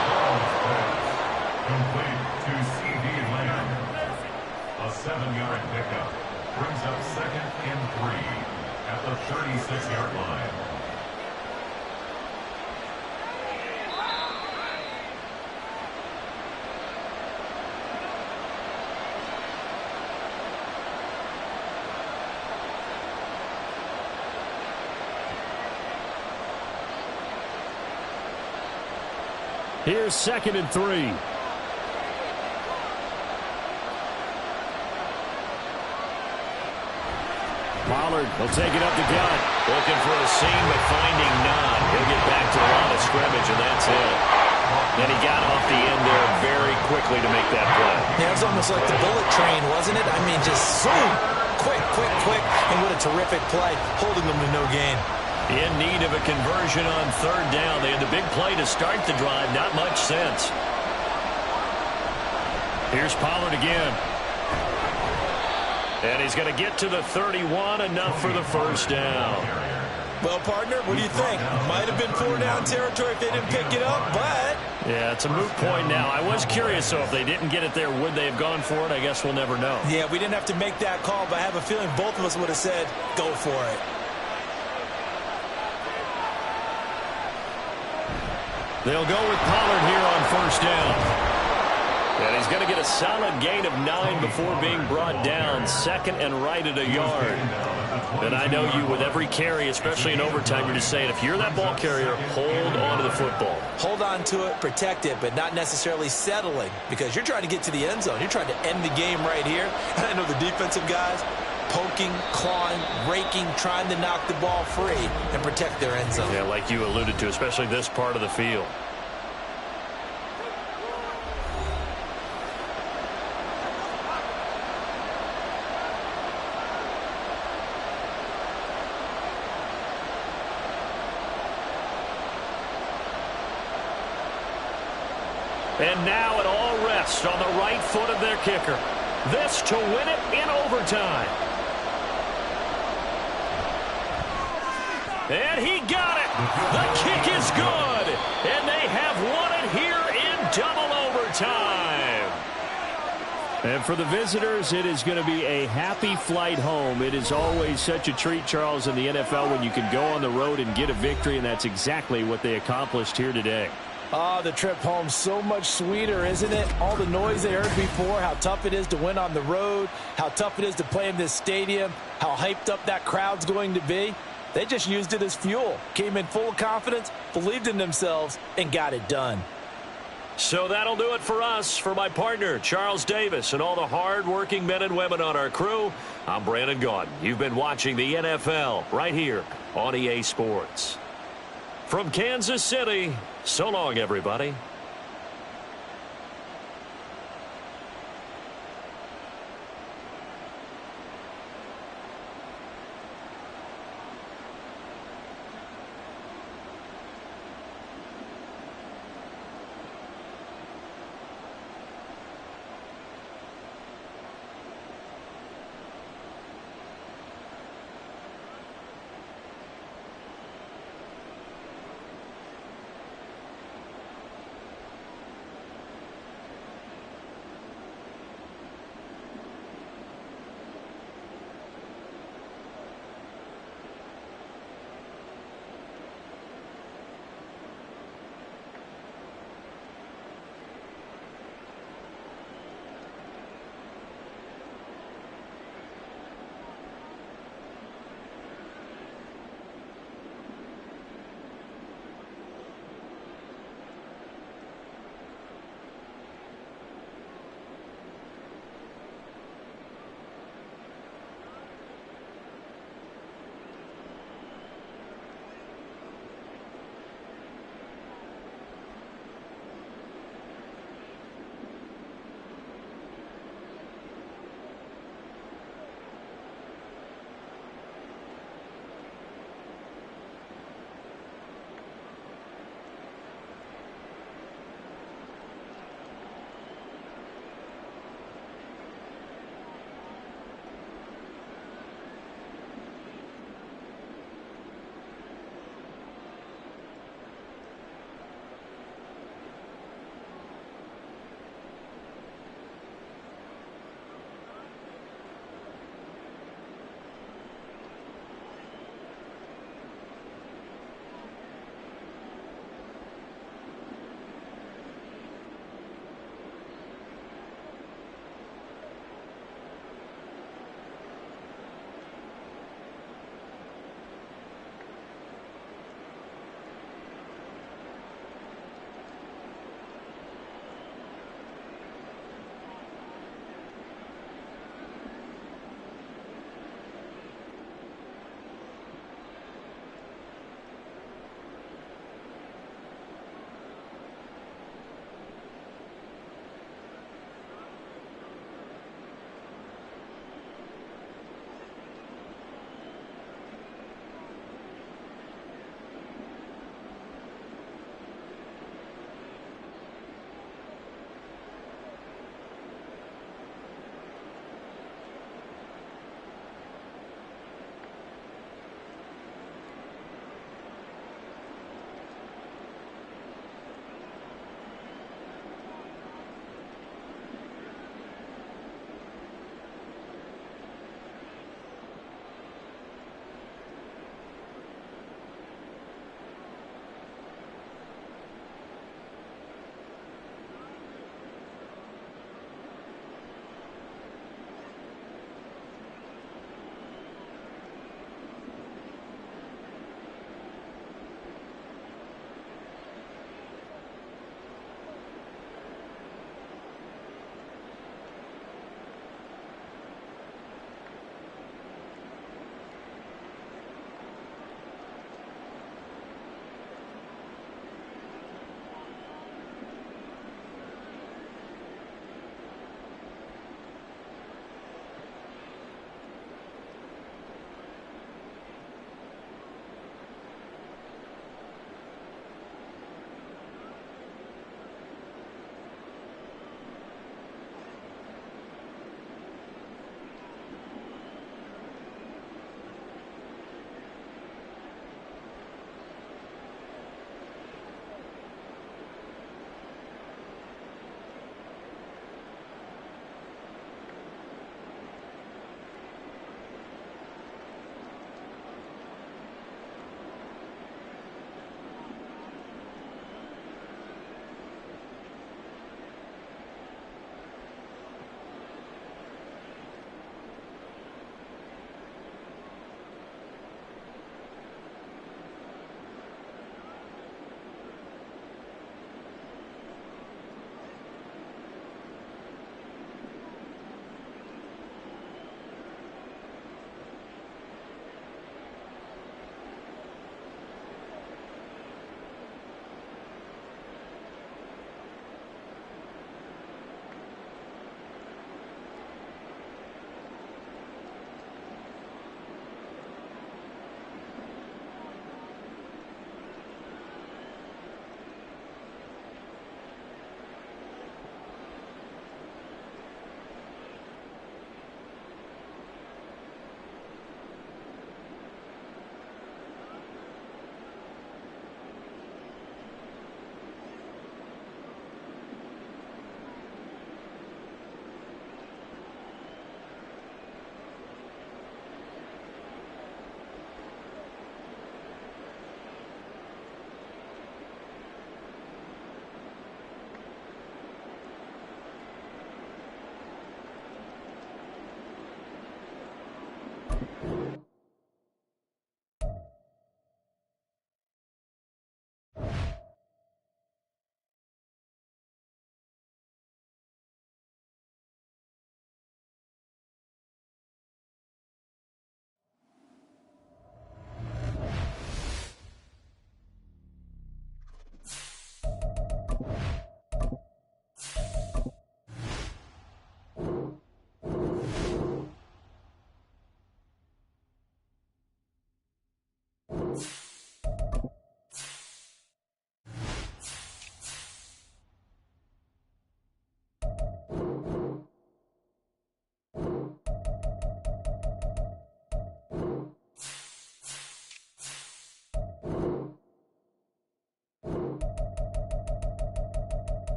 S4: Complete to C.D. Lamb. A 7-yard pickup brings up 2nd and 3 at the 36-yard line.
S2: Here's 2nd and 3. Pollard will take it up the gut.
S1: Looking for a seam, but finding none. He'll get back to the line of scrimmage, and that's it. And he got off the end there very quickly to make that play.
S6: Yeah, it was almost like the bullet train, wasn't it? I mean, just zoom. Quick. And what a terrific play, holding them to no gain.
S2: In need of a conversion on 3rd down. They had the big play to start the drive. Not much sense. Here's Pollard again. And he's going to get to the 31. Enough for the 1st down.
S6: Well, partner, what do you think? Might have been 4-down territory if they didn't pick it up, but...
S2: Yeah, it's a moot point now. I was curious, so if they didn't get it there, would they have gone for it? I guess we'll never know.
S6: Yeah, we didn't have to make that call, but I have a feeling both of us would have said, go for it.
S2: They'll go with Pollard here on 1st down. And he's going to get a solid gain of 9 before being brought down. 2nd and right at a yard. And I know you, with every carry, especially in overtime, you're just saying, if you're that ball carrier, hold on to the football.
S6: Hold on to it, protect it, but not necessarily settling, because you're trying to get to the end zone. You're trying to end the game right here. And I know the defensive guys poking, clawing, raking, trying to knock the ball free and protect their end zone.
S2: Yeah, like you alluded to, especially this part of the field. And now it all rests on the right foot of their kicker. This to win it in overtime. And he got it. The kick is good. And they have won it here in double overtime. And for the visitors, it is going to be a happy flight home. It is always such a treat, Charles, in the NFL when you can go on the road and get a victory, and that's exactly what they accomplished here today.
S3: The trip home so much sweeter, isn't it? All the noise they heard before, how tough it is to win on the road, how tough it is to play in this stadium, how hyped up that crowd's going to be. They just used it as fuel, came in full of confidence, believed in themselves, and got it done.
S2: So that'll do it for us. For my partner, Charles Davis, and all the hard-working men and women on our crew, I'm Brandon Gaudin. You've been watching the NFL right here on EA Sports. From Kansas City, so long, everybody.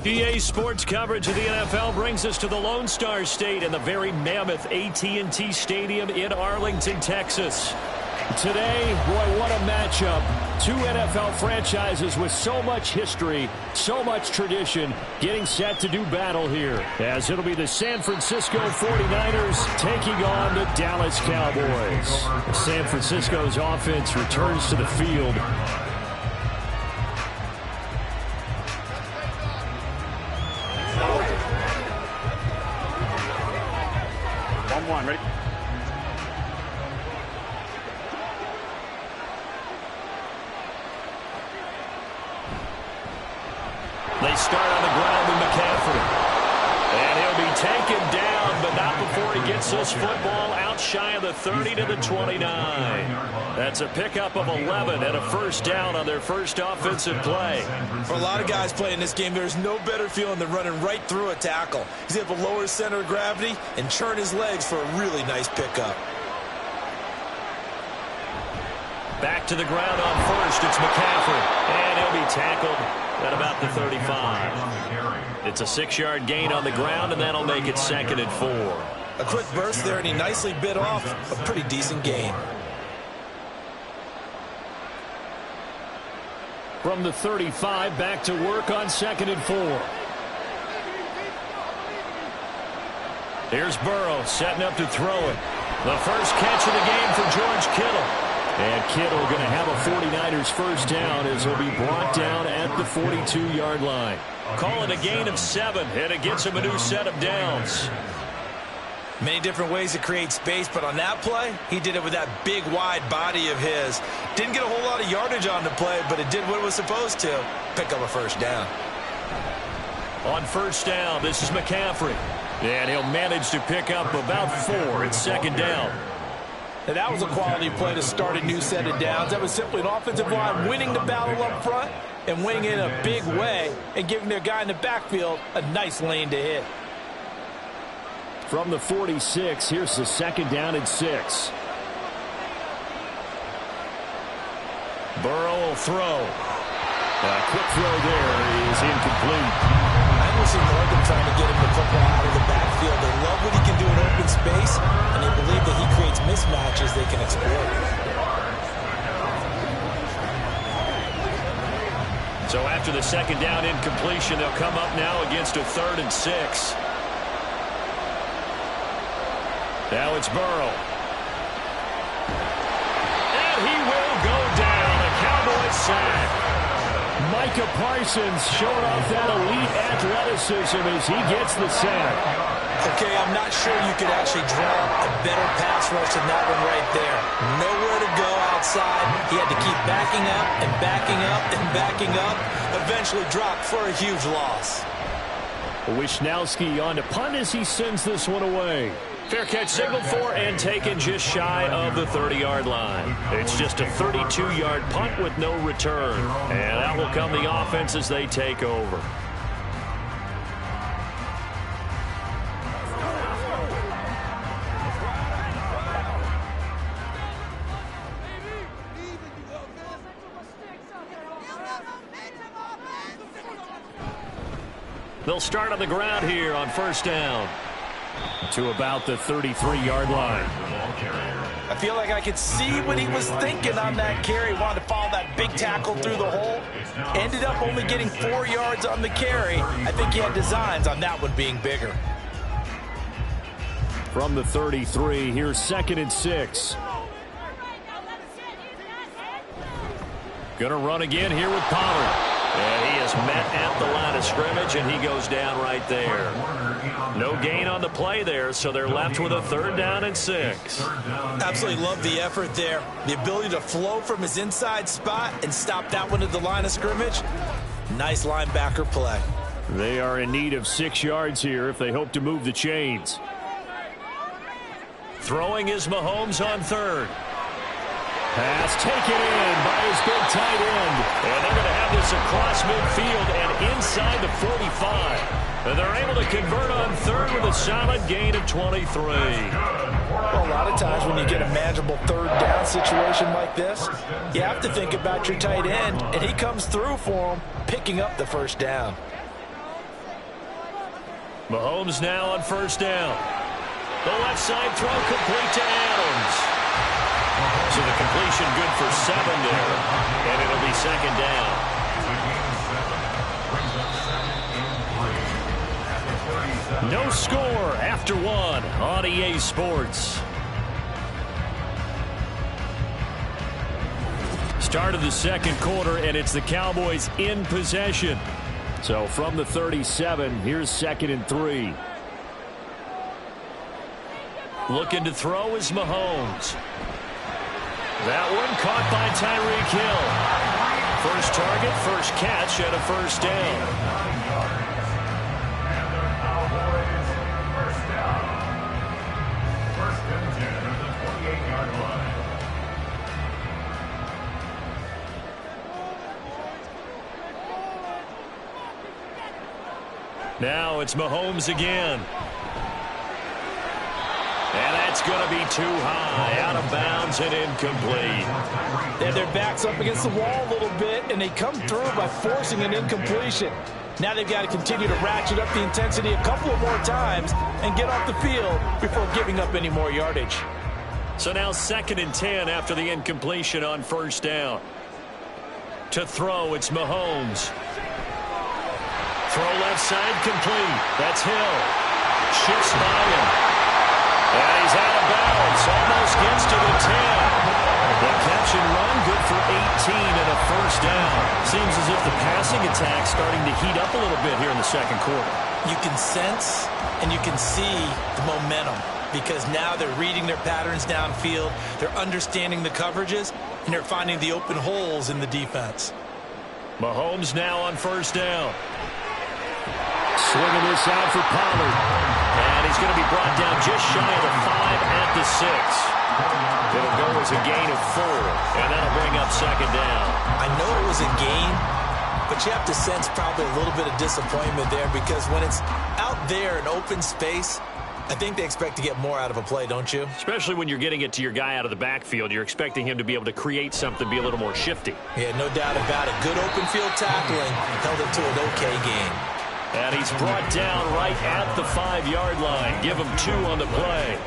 S2: EA Sports coverage of the NFL brings us to the Lone Star State and the very mammoth AT&T Stadium in Arlington, Texas. Today, boy, what a matchup. Two NFL franchises with so much history, so much tradition, getting set to do battle here. As it'll be the San Francisco 49ers taking on the Dallas Cowboys. San Francisco's offense returns to the field.
S7: Ready?
S2: They start on the ground with McCaffrey. And he'll be taken down, but not before he gets this football out shy of the 30 to the 29. That's a pickup of 11 and a first down on their first offensive play.
S3: For a lot of guys playing this game, there's no better feeling than running right through a tackle. He's able to lower his center of gravity and churn his legs for a really nice pickup.
S2: Back to the ground on first. It's McCaffrey. And he'll be tackled at about the 35. It's a 6-yard gain on the ground, and that'll make it 2nd and 4.
S3: A quick burst there, and he nicely bit off a pretty decent gain.
S2: From the 35, back to work on 2nd and 4. Here's Burrow setting up to throw it. The first catch of the game for George Kittle. And Kittle going to have a 49ers first down as he'll be brought down at the 42-yard line. Call it a gain of 7, and it gets him a new set of downs.
S3: Many different ways to create space, but on that play, he did it with that big, wide body of his. Didn't get a whole lot of yardage on the play, but it did what it was supposed to. Pick up a first down.
S2: On first down, this is McCaffrey. And he'll manage to pick up about 4. It's 2nd down.
S3: And that was a quality play to start a new set of downs. That was simply an offensive line winning the battle up front and winning in a big way and giving their guy in the backfield a nice lane to hit.
S2: From the 46, here's the 2nd down and 6. Burrow will throw. A quick throw there is incomplete.
S3: I don't see more than trying to get him the football out of the backfield. They love what he can do in open space, and they believe that he creates mismatches they can exploit.
S2: So after the 2nd down incompletion, they'll come up now against a 3rd and 6. Now it's Burrow. And he will go down. A Cowboys sack. Micah Parsons showing off that elite athleticism as he gets the sack.
S3: Okay, I'm not sure you could actually draw a better pass rush than that one right there. Nowhere to go outside. He had to keep backing up and backing up and backing up. Eventually dropped for a huge loss.
S2: Wisnowski on to punt as he sends this one away. Fair catch signaled for and taken just shy of the 30-yard line. It's just a 32-yard punt with no return. And out will come the offense as they take over. They'll start on the ground here on first down to about the 33-yard line.
S3: I feel like I could see what he was thinking on that carry. Wanted to follow that big tackle through the hole. Ended up only getting 4 yards on the carry. I think he had designs on that one being bigger.
S2: From the 33, here's 2nd and 6. Gonna run again here with Pollard. And he is met at the line of scrimmage, and he goes down right there. No gain on the play there, so they're left with a 3rd down and 6.
S3: Absolutely love the effort there. The ability to flow from his inside spot and stop that one at the line of scrimmage. Nice linebacker play.
S2: They are in need of 6 yards here if they hope to move the chains. Throwing is Mahomes on 3rd. Pass taken in by his big tight end. And they're going to have this across midfield and inside the 45. And they're able to convert on 3rd with a solid gain of 23.
S3: Well, a lot of times when you get a manageable 3rd down situation like this, you have to think about your tight end, and he comes through for him, picking up the 1st down.
S2: Mahomes now on 1st down. The left side throw complete to Adams. So the completion good for 7 there, and it'll be 2nd down. No score after 1 on EA Sports. Start of the 2nd quarter, and it's the Cowboys in possession. So from the 37, here's 2nd and 3. Looking to throw is Mahomes. That one caught by Tyreek Hill. First target, first catch, and a 1st down. Now it's Mahomes again. And that's going to be too high, out of bounds and incomplete.
S3: They have their backs up against the wall a little bit, and they come through by forcing an incompletion. Now they've got to continue to ratchet up the intensity a couple of more times and get off the field before giving up any more yardage.
S2: So now 2nd and 10 after the incompletion on 1st down. To throw, it's Mahomes. Throw left side complete. That's Hill. Shifts by him. And he's out of bounds. Almost gets to the 10. The catch and run good for 18 and a 1st down. Seems as if the passing attack's starting to heat up a little bit here in the 2nd quarter.
S3: You can sense and you can see the momentum because now they're reading their patterns downfield. They're understanding the coverages, and they're finding the open holes in the defense.
S2: Mahomes now on 1st down. Swinging this out for Pollard. And he's going to be brought down just shy of the 5 at the 6. It'll go as a gain of 4, and that'll bring up 2nd down.
S3: I know it was a gain, but you have to sense probably a little bit of disappointment there because when it's out there in open space, I think they expect to get more out of a play, don't you?
S2: Especially when you're getting it to your guy out of the backfield. You're expecting him to be able to create something, be a little more shifty.
S3: Yeah, no doubt about it. Good open field tackling held it to an okay game.
S2: And he's brought down right at the 5-yard line. Give him 2 on the play.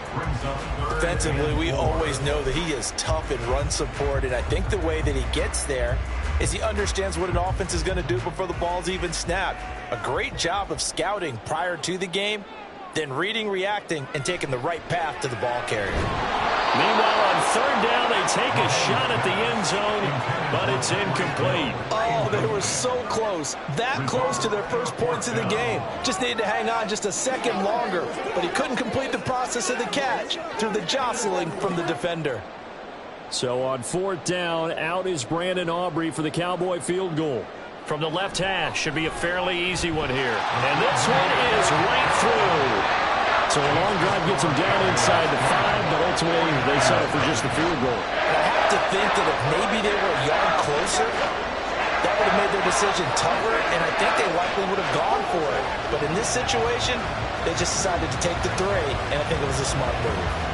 S3: Defensively, we always know that he is tough in run support, and I think the way that he gets there is he understands what an offense is going to do before the ball's even snapped. A great job of scouting prior to the game, then reading, reacting, and taking the right path to the ball carrier.
S2: Meanwhile, on third down, they take a shot at the end zone, but it's incomplete.
S3: Oh, they were so close. That close to their first points of the game. Just needed to hang on just a second longer, but he couldn't complete the process of the catch through the jostling from the defender.
S2: So on fourth down, out is Brandon Aubrey for the Cowboy field goal. From the left hash, should be a fairly easy one here. And this one is right through. So a long drive gets them down inside the 5, but ultimately they settle for just the field goal.
S3: And I have to think that if maybe they were a yard closer, that would have made their decision tougher, and I think they likely would have gone for it. But in this situation, they just decided to take the 3, and I think it was a smart move.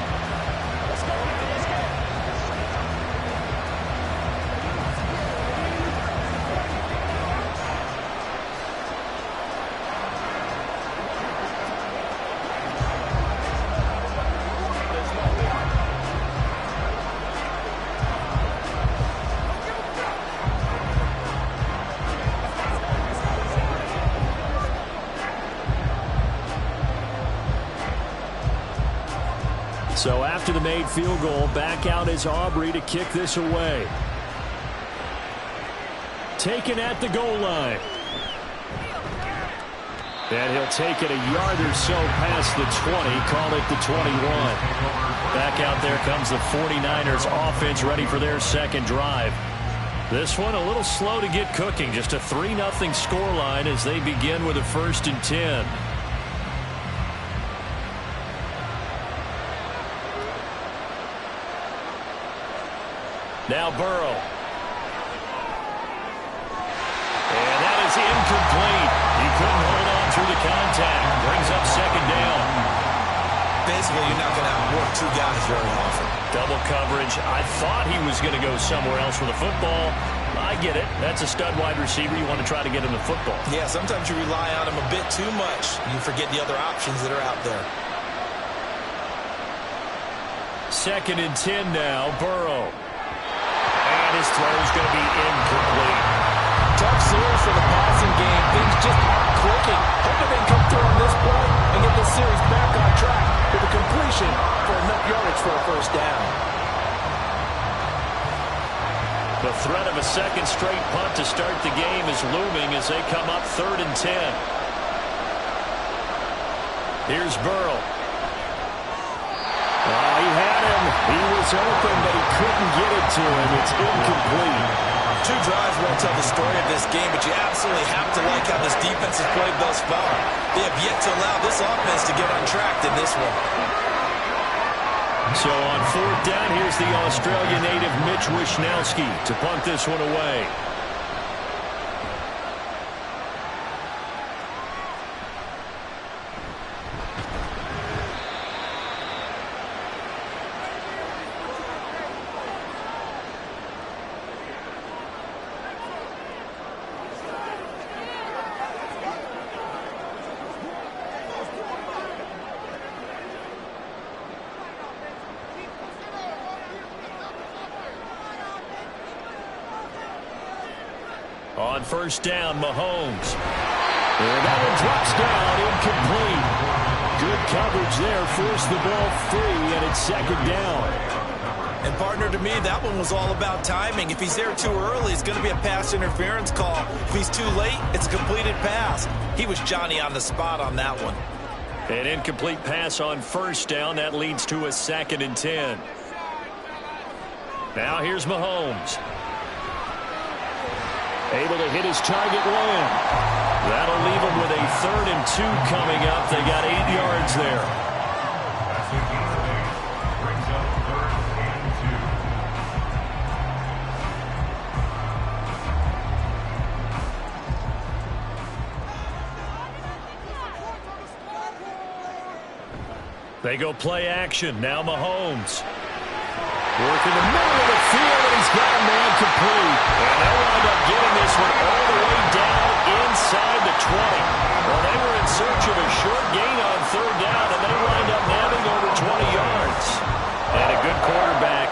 S2: So after the made field goal, back out is Aubrey to kick this away. Taken at the goal line. And he'll take it a yard or so past the 20, call it the 21. Back out there comes the 49ers offense ready for their second drive. This one a little slow to get cooking, just a 3-0 scoreline as they begin with a 1st and 10. Now Burrow. And that is incomplete. He couldn't hold on through the contact. Brings up second down.
S6: Basically, you're not going to outwork 2 guys very often.
S2: Double coverage. I thought he was going to go somewhere else with the football. I get it. That's a stud wide receiver. You want to try to get him the football.
S6: Yeah, sometimes you rely on him a bit too much. You forget the other options that are out there.
S2: 2nd and 10 now. Burrow. And his throw is going to be incomplete.
S3: Tough series for the passing game. Things just aren't clicking. Hoping they can come through on this play and get this series back on track with a completion for enough yardage for a 1st down.
S2: The threat of a second straight punt to start the game is looming as they come up 3rd and 10. Here's Burrow. He had him. He was open, but he couldn't get it to him. It's incomplete.
S6: 2 drives won't tell the story of this game, but you absolutely have to like how this defense has played thus far. They have yet to allow this offense to get untracked in this one.
S2: So on 4th down, here's the Australia native Mitch Wishnowsky to punt this one away. On 1st down, Mahomes. And that one drops down, incomplete. Good coverage there, forced the ball free, and it's 2nd down.
S6: And partner, to me, that one was all about timing. If he's there too early, it's going to be a pass interference call. If he's too late, it's a completed pass. He was Johnny on the spot on that one.
S2: An incomplete pass on 1st down. That leads to a 2nd and 10. Now here's Mahomes. Able to hit his target one. That'll leave him with a 3rd and 2 coming up. They got 8 yards there.
S4: Brings up 3rd and 2.
S2: They go play action. Now Mahomes. Working the middle of the field, and he's got a man complete. And they'll wind up getting this one all the way down inside the 20. Well, they were in search of a short gain on 3rd down, and they wind up nabbing over 20 yards. And a good quarterback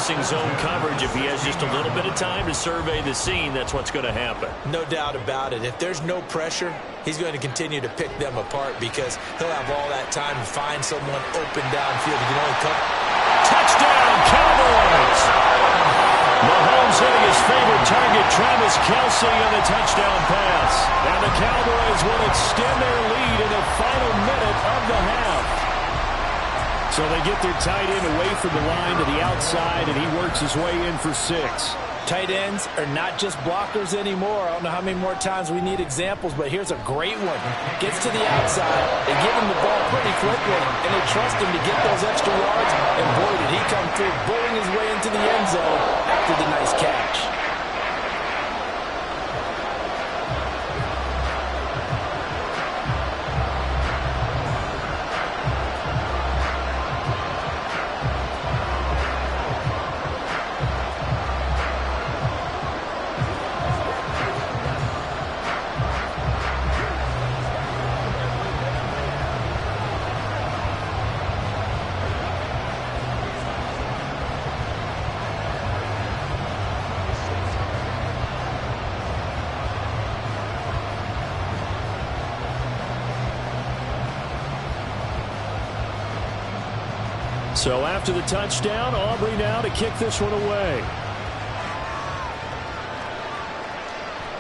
S2: pressing zone coverage. If he has just a little bit of time to survey the scene, that's what's going to happen.
S3: No doubt about it. If there's no pressure, he's going to continue to pick them apart because he'll have all that time to find someone open downfield. He can only cover.
S2: Touchdown, Cowboys! Mahomes hitting his favorite target, Travis Kelce, on the touchdown pass. And the Cowboys will extend their lead in the final minute of the half. So they get their tight end away from the line to the outside, and he works his way in for 6.
S3: Tight ends are not just blockers anymore. I don't know how many more times we need examples, but here's a great one. Gets to the outside, they give him the ball pretty quickly, and they trust him to get those extra yards, and boy, did he come through, bulling his way into the end zone after the nice catch.
S2: So after the touchdown, Aubrey now to kick this one away.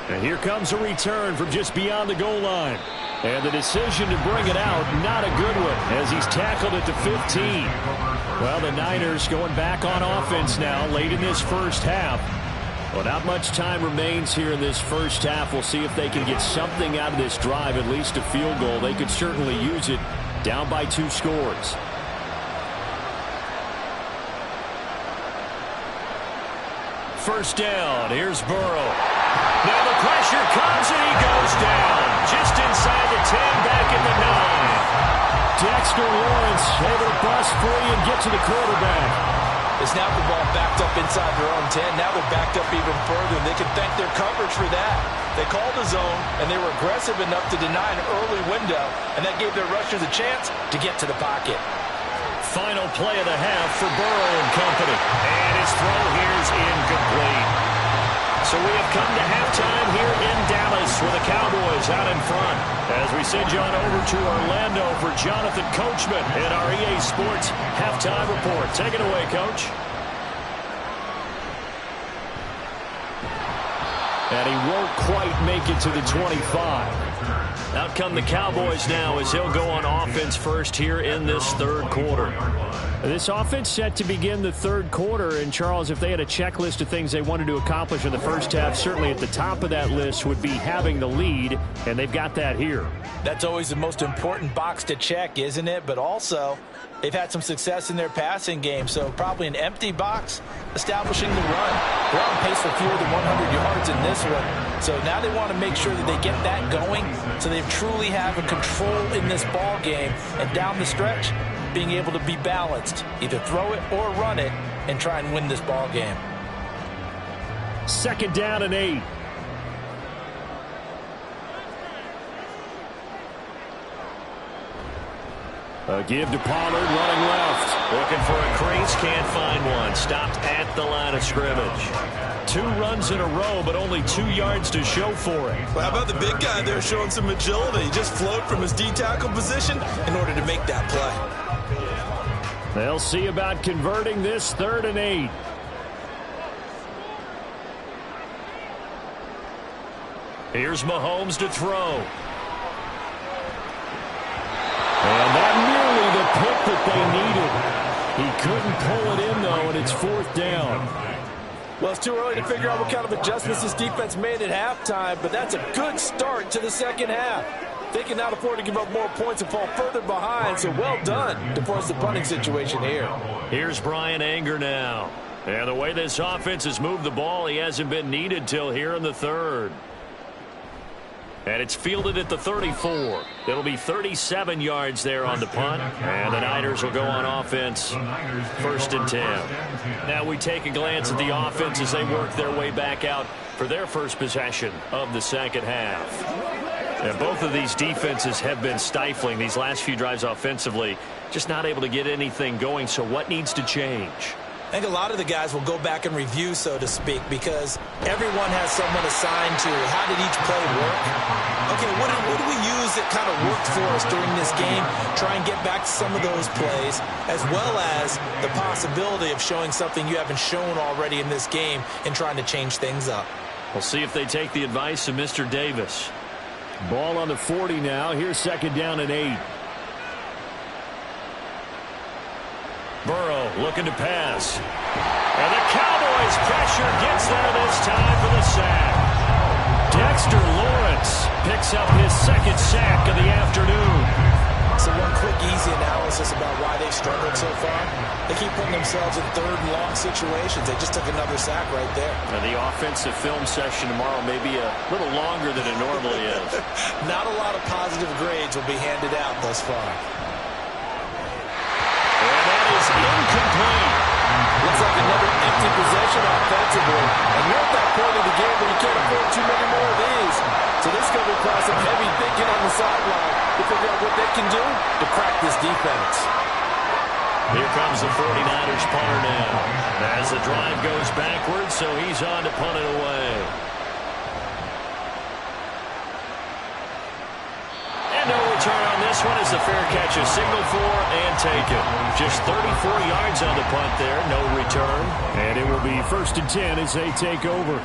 S2: And here comes a return from just beyond the goal line. And the decision to bring it out, not a good one, as he's tackled at the 15. Well, the Niners going back on offense now late in this first half. Well, not much time remains here in this first half. We'll see if they can get something out of this drive, at least a field goal. They could certainly use it, down by 2 scores. First down, here's Burrow. Now the pressure comes and he goes down. Just inside the 10, back in the 9. Dexter Lawrence able to bust free and get to the quarterback.
S3: They snap the ball backed up inside their own 10. Now they're backed up even further, and they can thank their coverage for that. They called a zone, and they were aggressive enough to deny an early window, and that gave their rushers a chance to get to the pocket.
S2: Final play of the half for Burrow and company. And his throw here is incomplete. So we have come to halftime here in Dallas with the Cowboys out in front. As we send you on over to Orlando for Jonathan Coachman in our EA Sports Halftime Report. Take it away, Coach. And he won't quite make it to the 25. Out come the Cowboys now as he'll go on offense first here in this third quarter. This offense set to begin the third quarter. And, Charles, if they had a checklist of things they wanted to accomplish in the first half, certainly at the top of that list would be having the lead, and they've got that here.
S3: That's always the most important box to check, isn't it? But also, they've had some success in their passing game, so probably an empty box establishing the run. They're on pace for fewer than 100 yards in this one. So now they want to make sure that they get that going so they truly have a control in this ball game. And down the stretch, being able to be balanced, either throw it or run it, and try and win this ball game.
S2: Second down and 8. A give to Pollard, running left. Looking for a crease, can't find one. Stopped at the line of scrimmage. 2 runs in a row, but only 2 yards to show for it.
S6: Well, how about the big guy there showing some agility? He just floated from his D-tackle position in order to make that play.
S2: They'll see about converting this 3rd and 8. Here's Mahomes to throw. And that nearly the pick that they needed. He couldn't pull it in, though, and it's 4th down.
S3: Well, it's too early to figure out what kind of adjustments this defense made at halftime, but that's a good start to the second half. They can now afford to give up more points and fall further behind, so well done to force the punting situation here.
S2: Here's Brian Anger now. And the way this offense has moved the ball, he hasn't been needed till here in the 3rd. And it's fielded at the 34. It'll be 37 yards there on the punt. And the Niners will go on offense 1st and 10. Now we take a glance at the offense as they work their way back out for their first possession of the second half. And both of these defenses have been stifling these last few drives offensively. Just not able to get anything going. So what needs to change?
S3: I think a lot of the guys will go back and review, so to speak, because everyone has someone assigned to how did each play work. Okay, what do we use that kind of worked for us during this game? Try and get back to some of those plays, as well as the possibility of showing something you haven't shown already in this game and trying to change things up.
S2: We'll see if they take the advice of Mr. Davis. Ball on the 40 now. Here's second down and 8. Burrow looking to pass. And the Cowboys pressure gets there this time for the sack. Dexter Lawrence picks up his second sack of the afternoon.
S3: So one quick, easy analysis about why they've struggled so far. They keep putting themselves in third and long situations. They just took another sack right there.
S2: Now the offensive film session tomorrow may be a little longer than it normally is.
S3: Not a lot of positive grades will be handed out thus far.
S2: And that is incomplete.
S8: Looks like another empty possession offensively. And you're at that point of the game where you can't afford too many more of these. So this is going to require some heavy thinking on the sideline to figure out what they can do to crack this defense.
S2: Here comes the 49ers punter now. As the drive goes backwards, so he's on to punt it away. And no return on this one as the fair catch is signaled for and taken. Just 34 yards on the punt there, no return. And it will be 1st and 10 as they take over.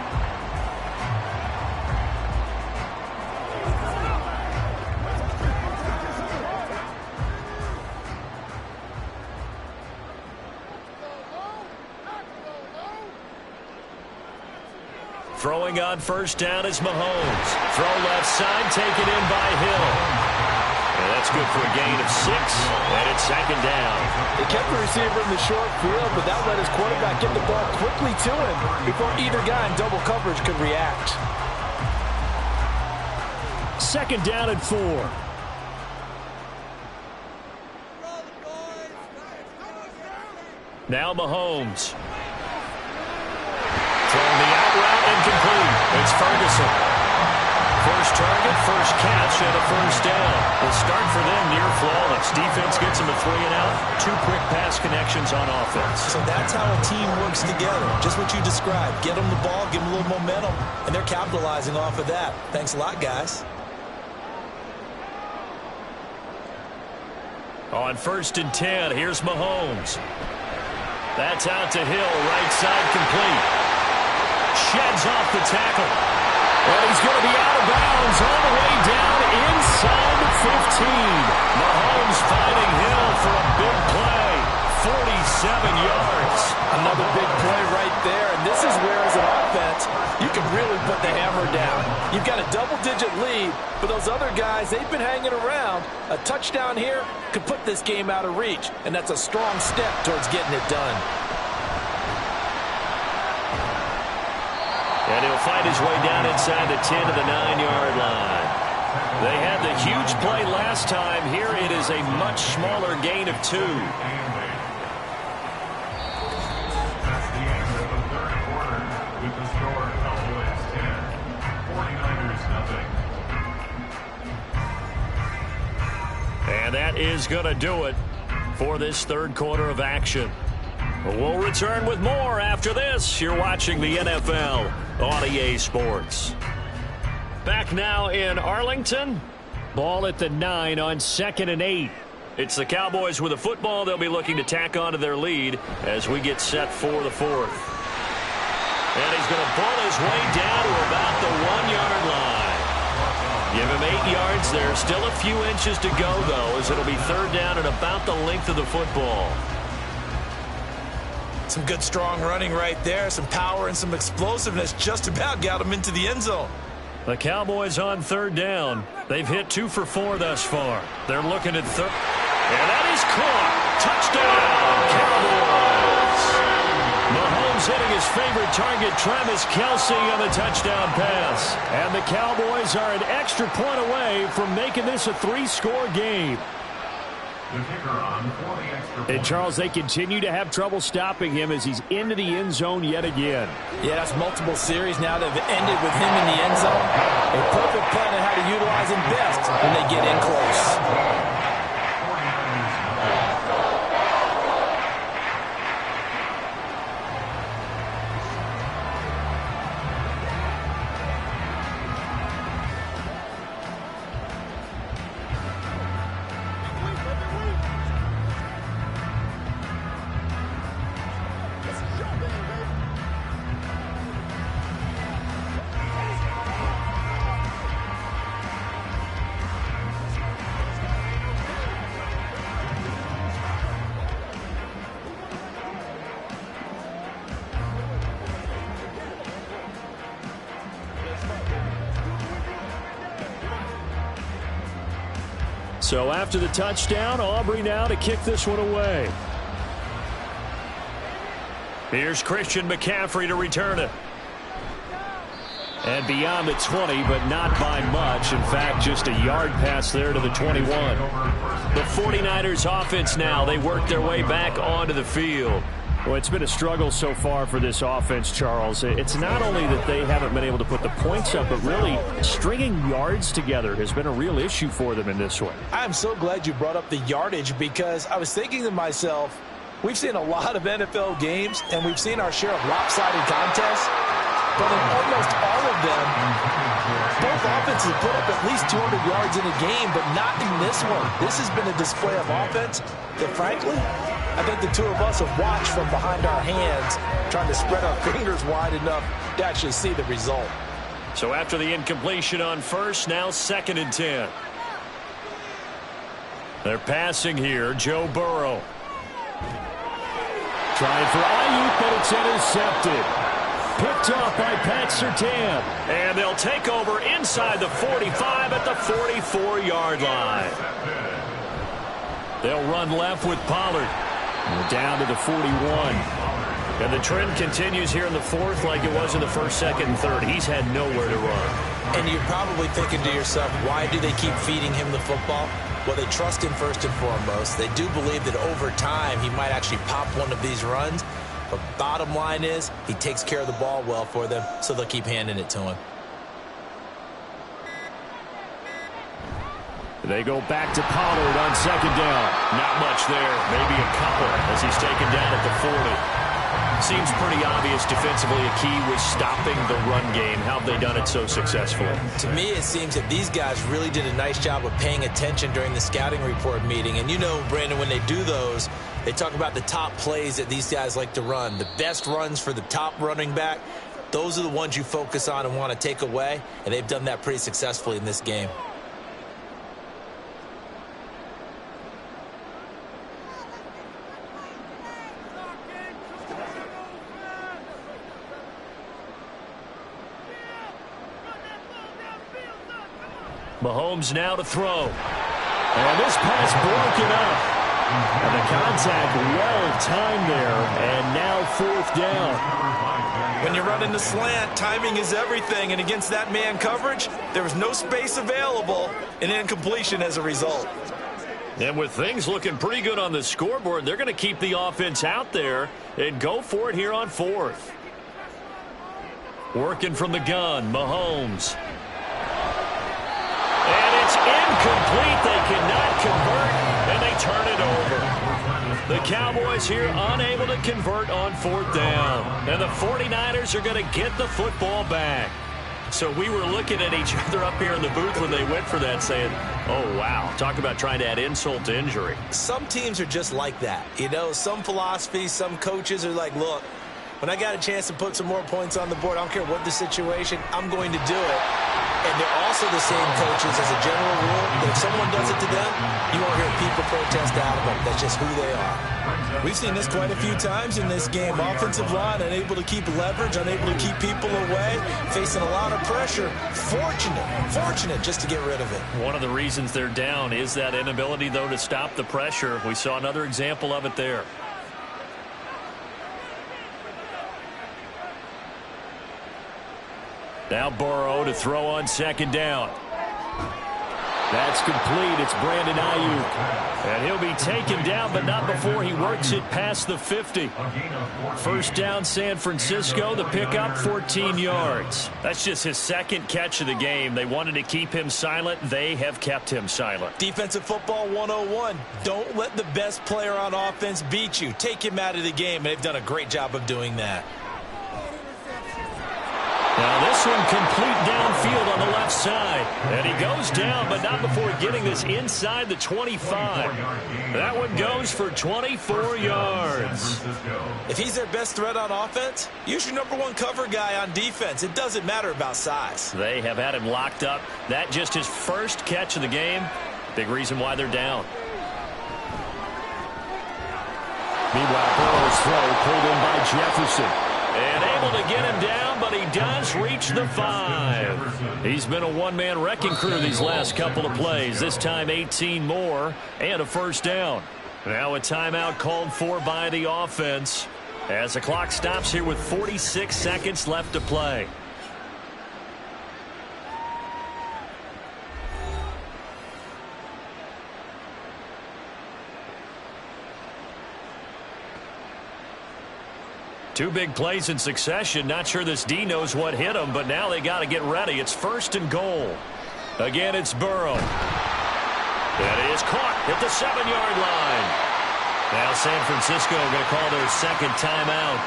S2: Throwing on first down is Mahomes. Throw left side, taken in by Hill. And that's good for a gain of 6, and it's second down.
S8: They kept the receiver in the short field, but that let his quarterback get the ball quickly to him before either guy in double coverage could react.
S2: Second down and 4. Now Mahomes. Throwing the out route incomplete. It's Ferguson. First target, first catch, and a first down. The start for them near flawless. Defense gets them a 3 and out. 2 quick pass connections on offense.
S3: So that's how a team works together. Just what you described. Get them the ball, give them a little momentum, and they're capitalizing off of that. Thanks a lot, guys.
S2: On 1st and 10, here's Mahomes. That's out to Hill, right side complete. Sheds off the tackle. And he's going to be out of bounds all the way down inside the 15. Mahomes finding Hill for a big play. 47 yards.
S8: Another big play right there. And this is where, as an offense, you can really put the hammer down. You've got a double-digit lead, but those other guys, they've been hanging around. A touchdown here could put this game out of reach, and that's a strong step towards getting it done.
S2: And he'll find his way down inside the 10 to the 9-yard line. They had the huge play last time. Here it is a much smaller gain of 2.
S4: That's the end of the third quarter with the score Cowboys 10, 49ers nothing.
S2: And that is going to do it for this third quarter of action. We'll return with more after this. You're watching the NFL on EA Sports. Back now in Arlington. Ball at the 9 on 2nd and 8. It's the Cowboys with the football. They'll be looking to tack on to their lead as we get set for the 4th. And he's going to pull his way down to about the 1-yard line. Give him 8 yards there. Still a few inches to go, though, as it'll be 3rd down and about the length of the football.
S3: Some good, strong running right there. Some power and some explosiveness just about got him into the end zone.
S2: The Cowboys on 3rd down. They've hit 2 for 4 thus far. They're looking at 3rd. And that is caught. Touchdown, Cowboys. Mahomes hitting his favorite target, Travis Kelce, on the touchdown pass. And the Cowboys are an extra point away from making this a 3-score game.
S4: The kicker on for the extra point.
S2: And, Charles, they continue to have trouble stopping him as he's into the end zone yet again.
S8: Yeah, that's multiple series now that have ended with him in the end zone. A perfect plan on how to utilize him best when they get in close.
S2: So after the touchdown, Aubrey now to kick this one away. Here's Christian McCaffrey to return it. And beyond the 20, but not by much. In fact, just a yard pass there to the 21. The 49ers offense now, they work their way back onto the field. Well, it's been a struggle so far for this offense, Charles. It's not only that they haven't been able to put the points up, but really stringing yards together has been a real issue for them in this one.
S8: I'm so glad you brought up the yardage, because I was thinking to myself, we've seen a lot of NFL games, and we've seen our share of lopsided contests. But in almost all of them, both offenses put up at least 200 yards in a game, but not in this one. This has been a display of offense that, frankly, I think the two of us have watched from behind our hands, trying to spread our fingers wide enough to actually see the result.
S2: So after the incompletion on first, now 2nd and 10. They're passing here, Joe Burrow. Trying for Ayuk, but it's intercepted. Picked off by Pat Surtain. And they'll take over inside the 45 at the 44-yard line. They'll run left with Pollard. We're down to the 41. And the trend continues here in the 4th like it was in the 1st, 2nd, and 3rd. He's had nowhere to run.
S3: And you're probably thinking to yourself, why do they keep feeding him the football? Well, they trust him first and foremost. They do believe that over time he might actually pop one of these runs. But bottom line is, he takes care of the ball well for them, so they'll keep handing it to him.
S2: They go back to Pollard on 2nd down. Not much there. Maybe a couple as he's taken down at the 40. Seems pretty obvious defensively a key was stopping the run game. How have they done it so successfully?
S3: To me, it seems that these guys really did a nice job of paying attention during the scouting report meeting. And you know, Brandon, when they do those, they talk about the top plays that these guys like to run. The best runs for the top running back, those are the ones you focus on and want to take away. And they've done that pretty successfully in this game.
S2: Mahomes now to throw. And this pass broken up. And the contact well-timed there. And now 4th down.
S8: When you're running the slant, timing is everything. And against that man coverage, there was no space available, and incompletion as a result.
S2: And with things looking pretty good on the scoreboard, they're going to keep the offense out there and go for it here on 4th. Working from the gun, Mahomes. And it's incomplete. They cannot convert, and they turn it over. The Cowboys here unable to convert on 4th down. And the 49ers are going to get the football back. So we were looking at each other up here in the booth when they went for that saying, oh, wow, talk about trying to add insult to injury.
S3: Some teams are just like that. You know, some philosophies, some coaches are like, look, when I got a chance to put some more points on the board, I don't care what the situation, I'm going to do it. And they're also the same coaches as a general rule that if someone does it to them, you won't hear people protest out of them. That's just who they are. We've seen this quite a few times in this game. Offensive line unable to keep leverage, unable to keep people away, facing a lot of pressure. Fortunate just to get rid of it.
S2: One of the reasons they're down is that inability, though, to stop the pressure. We saw another example of it there. Now Burrow to throw on 2nd down. That's complete. It's Brandon Ayuk. And he'll be taken down, but not before he works it past the 50. 1st down, San Francisco. The pickup, 14 yards. That's just his 2nd catch of the game. They wanted to keep him silent. They have kept him silent.
S3: Defensive football 101. Don't let the best player on offense beat you. Take him out of the game. They've done a great job of doing that.
S2: Now this one complete downfield on the left side. And he goes down, but not before getting this inside the 25. That one goes for 24 yards.
S3: If he's their best threat on offense, use your #1 cover guy on defense. It doesn't matter about size.
S2: They have had him locked up. That just his 1st catch of the game. Big reason why they're down. Meanwhile, Burrow's throw pulled in by Jefferson. And able to get him down, but he does reach the 5. He's been a one-man wrecking crew these last couple of plays. This time 18 more and a first down. Now a timeout called for by the offense as the clock stops here with 46 seconds left to play. Two big plays in succession. Not sure this D knows what hit him, but now they got to get ready. It's 1st and goal. Again, it's Burrow. That is caught at the 7-yard line. Now San Francisco going to call their second timeout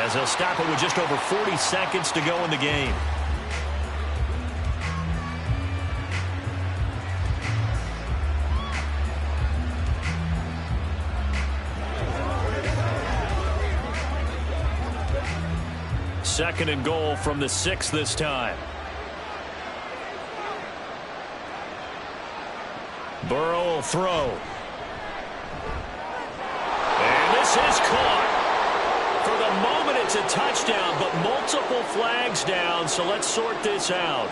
S2: as they'll stop it with just over 40 seconds to go in the game. Second and goal from the 6 this time. Burrow will throw. And this is caught. For the moment, it's a touchdown, but multiple flags down, so let's sort this out.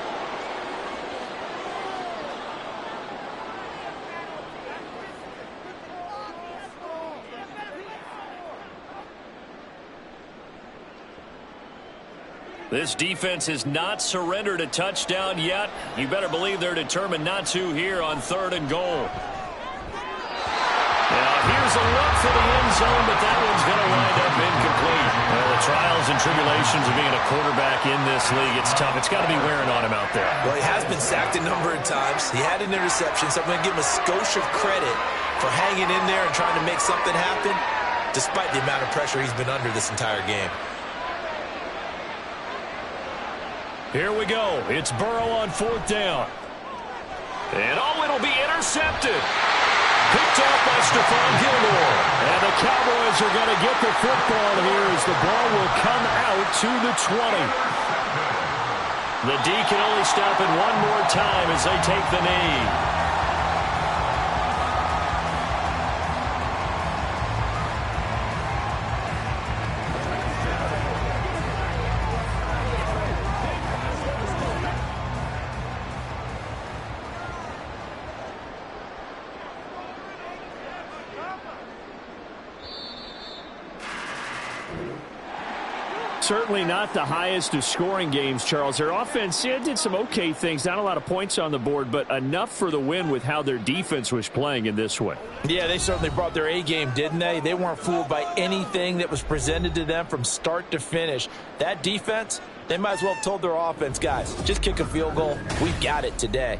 S2: This defense has not surrendered a touchdown yet. You better believe they're determined not to here on 3rd and goal. Now here's a look for the end zone, but that one's going to wind up incomplete. Well, the trials and tribulations of being a quarterback in this league, it's tough. It's got to be wearing on him out there.
S3: Well, he has been sacked a number of times. He had an interception, so I'm going to give him a skosh of credit for hanging in there and trying to make something happen, despite the amount of pressure he's been under this entire game.
S2: Here we go. It's Burrow on 4th down. And it'll be intercepted. Picked off by Stephon Gilmore. And the Cowboys are going to get the football here as the ball will come out to the 20. The D can only stop it one more time as they take the knee. Certainly not the highest of scoring games, Charles. Their offense did some okay things. Not a lot of points on the board, but enough for the win with how their defense was playing in this one.
S8: Yeah, they certainly brought their A game, didn't they? They weren't fooled by anything that was presented to them from start to finish. That defense, they might as well have told their offense, guys, just kick a field goal. We've got it today.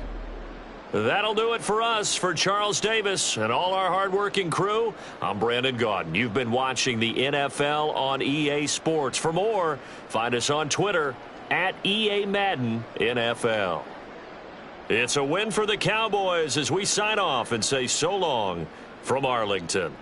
S2: That'll do it for us. For Charles Davis and all our hardworking crew, I'm Brandon Gaudin. You've been watching the NFL on EA Sports. For more, find us on Twitter at EA Madden NFL. It's a win for the Cowboys as we sign off and say so long from Arlington.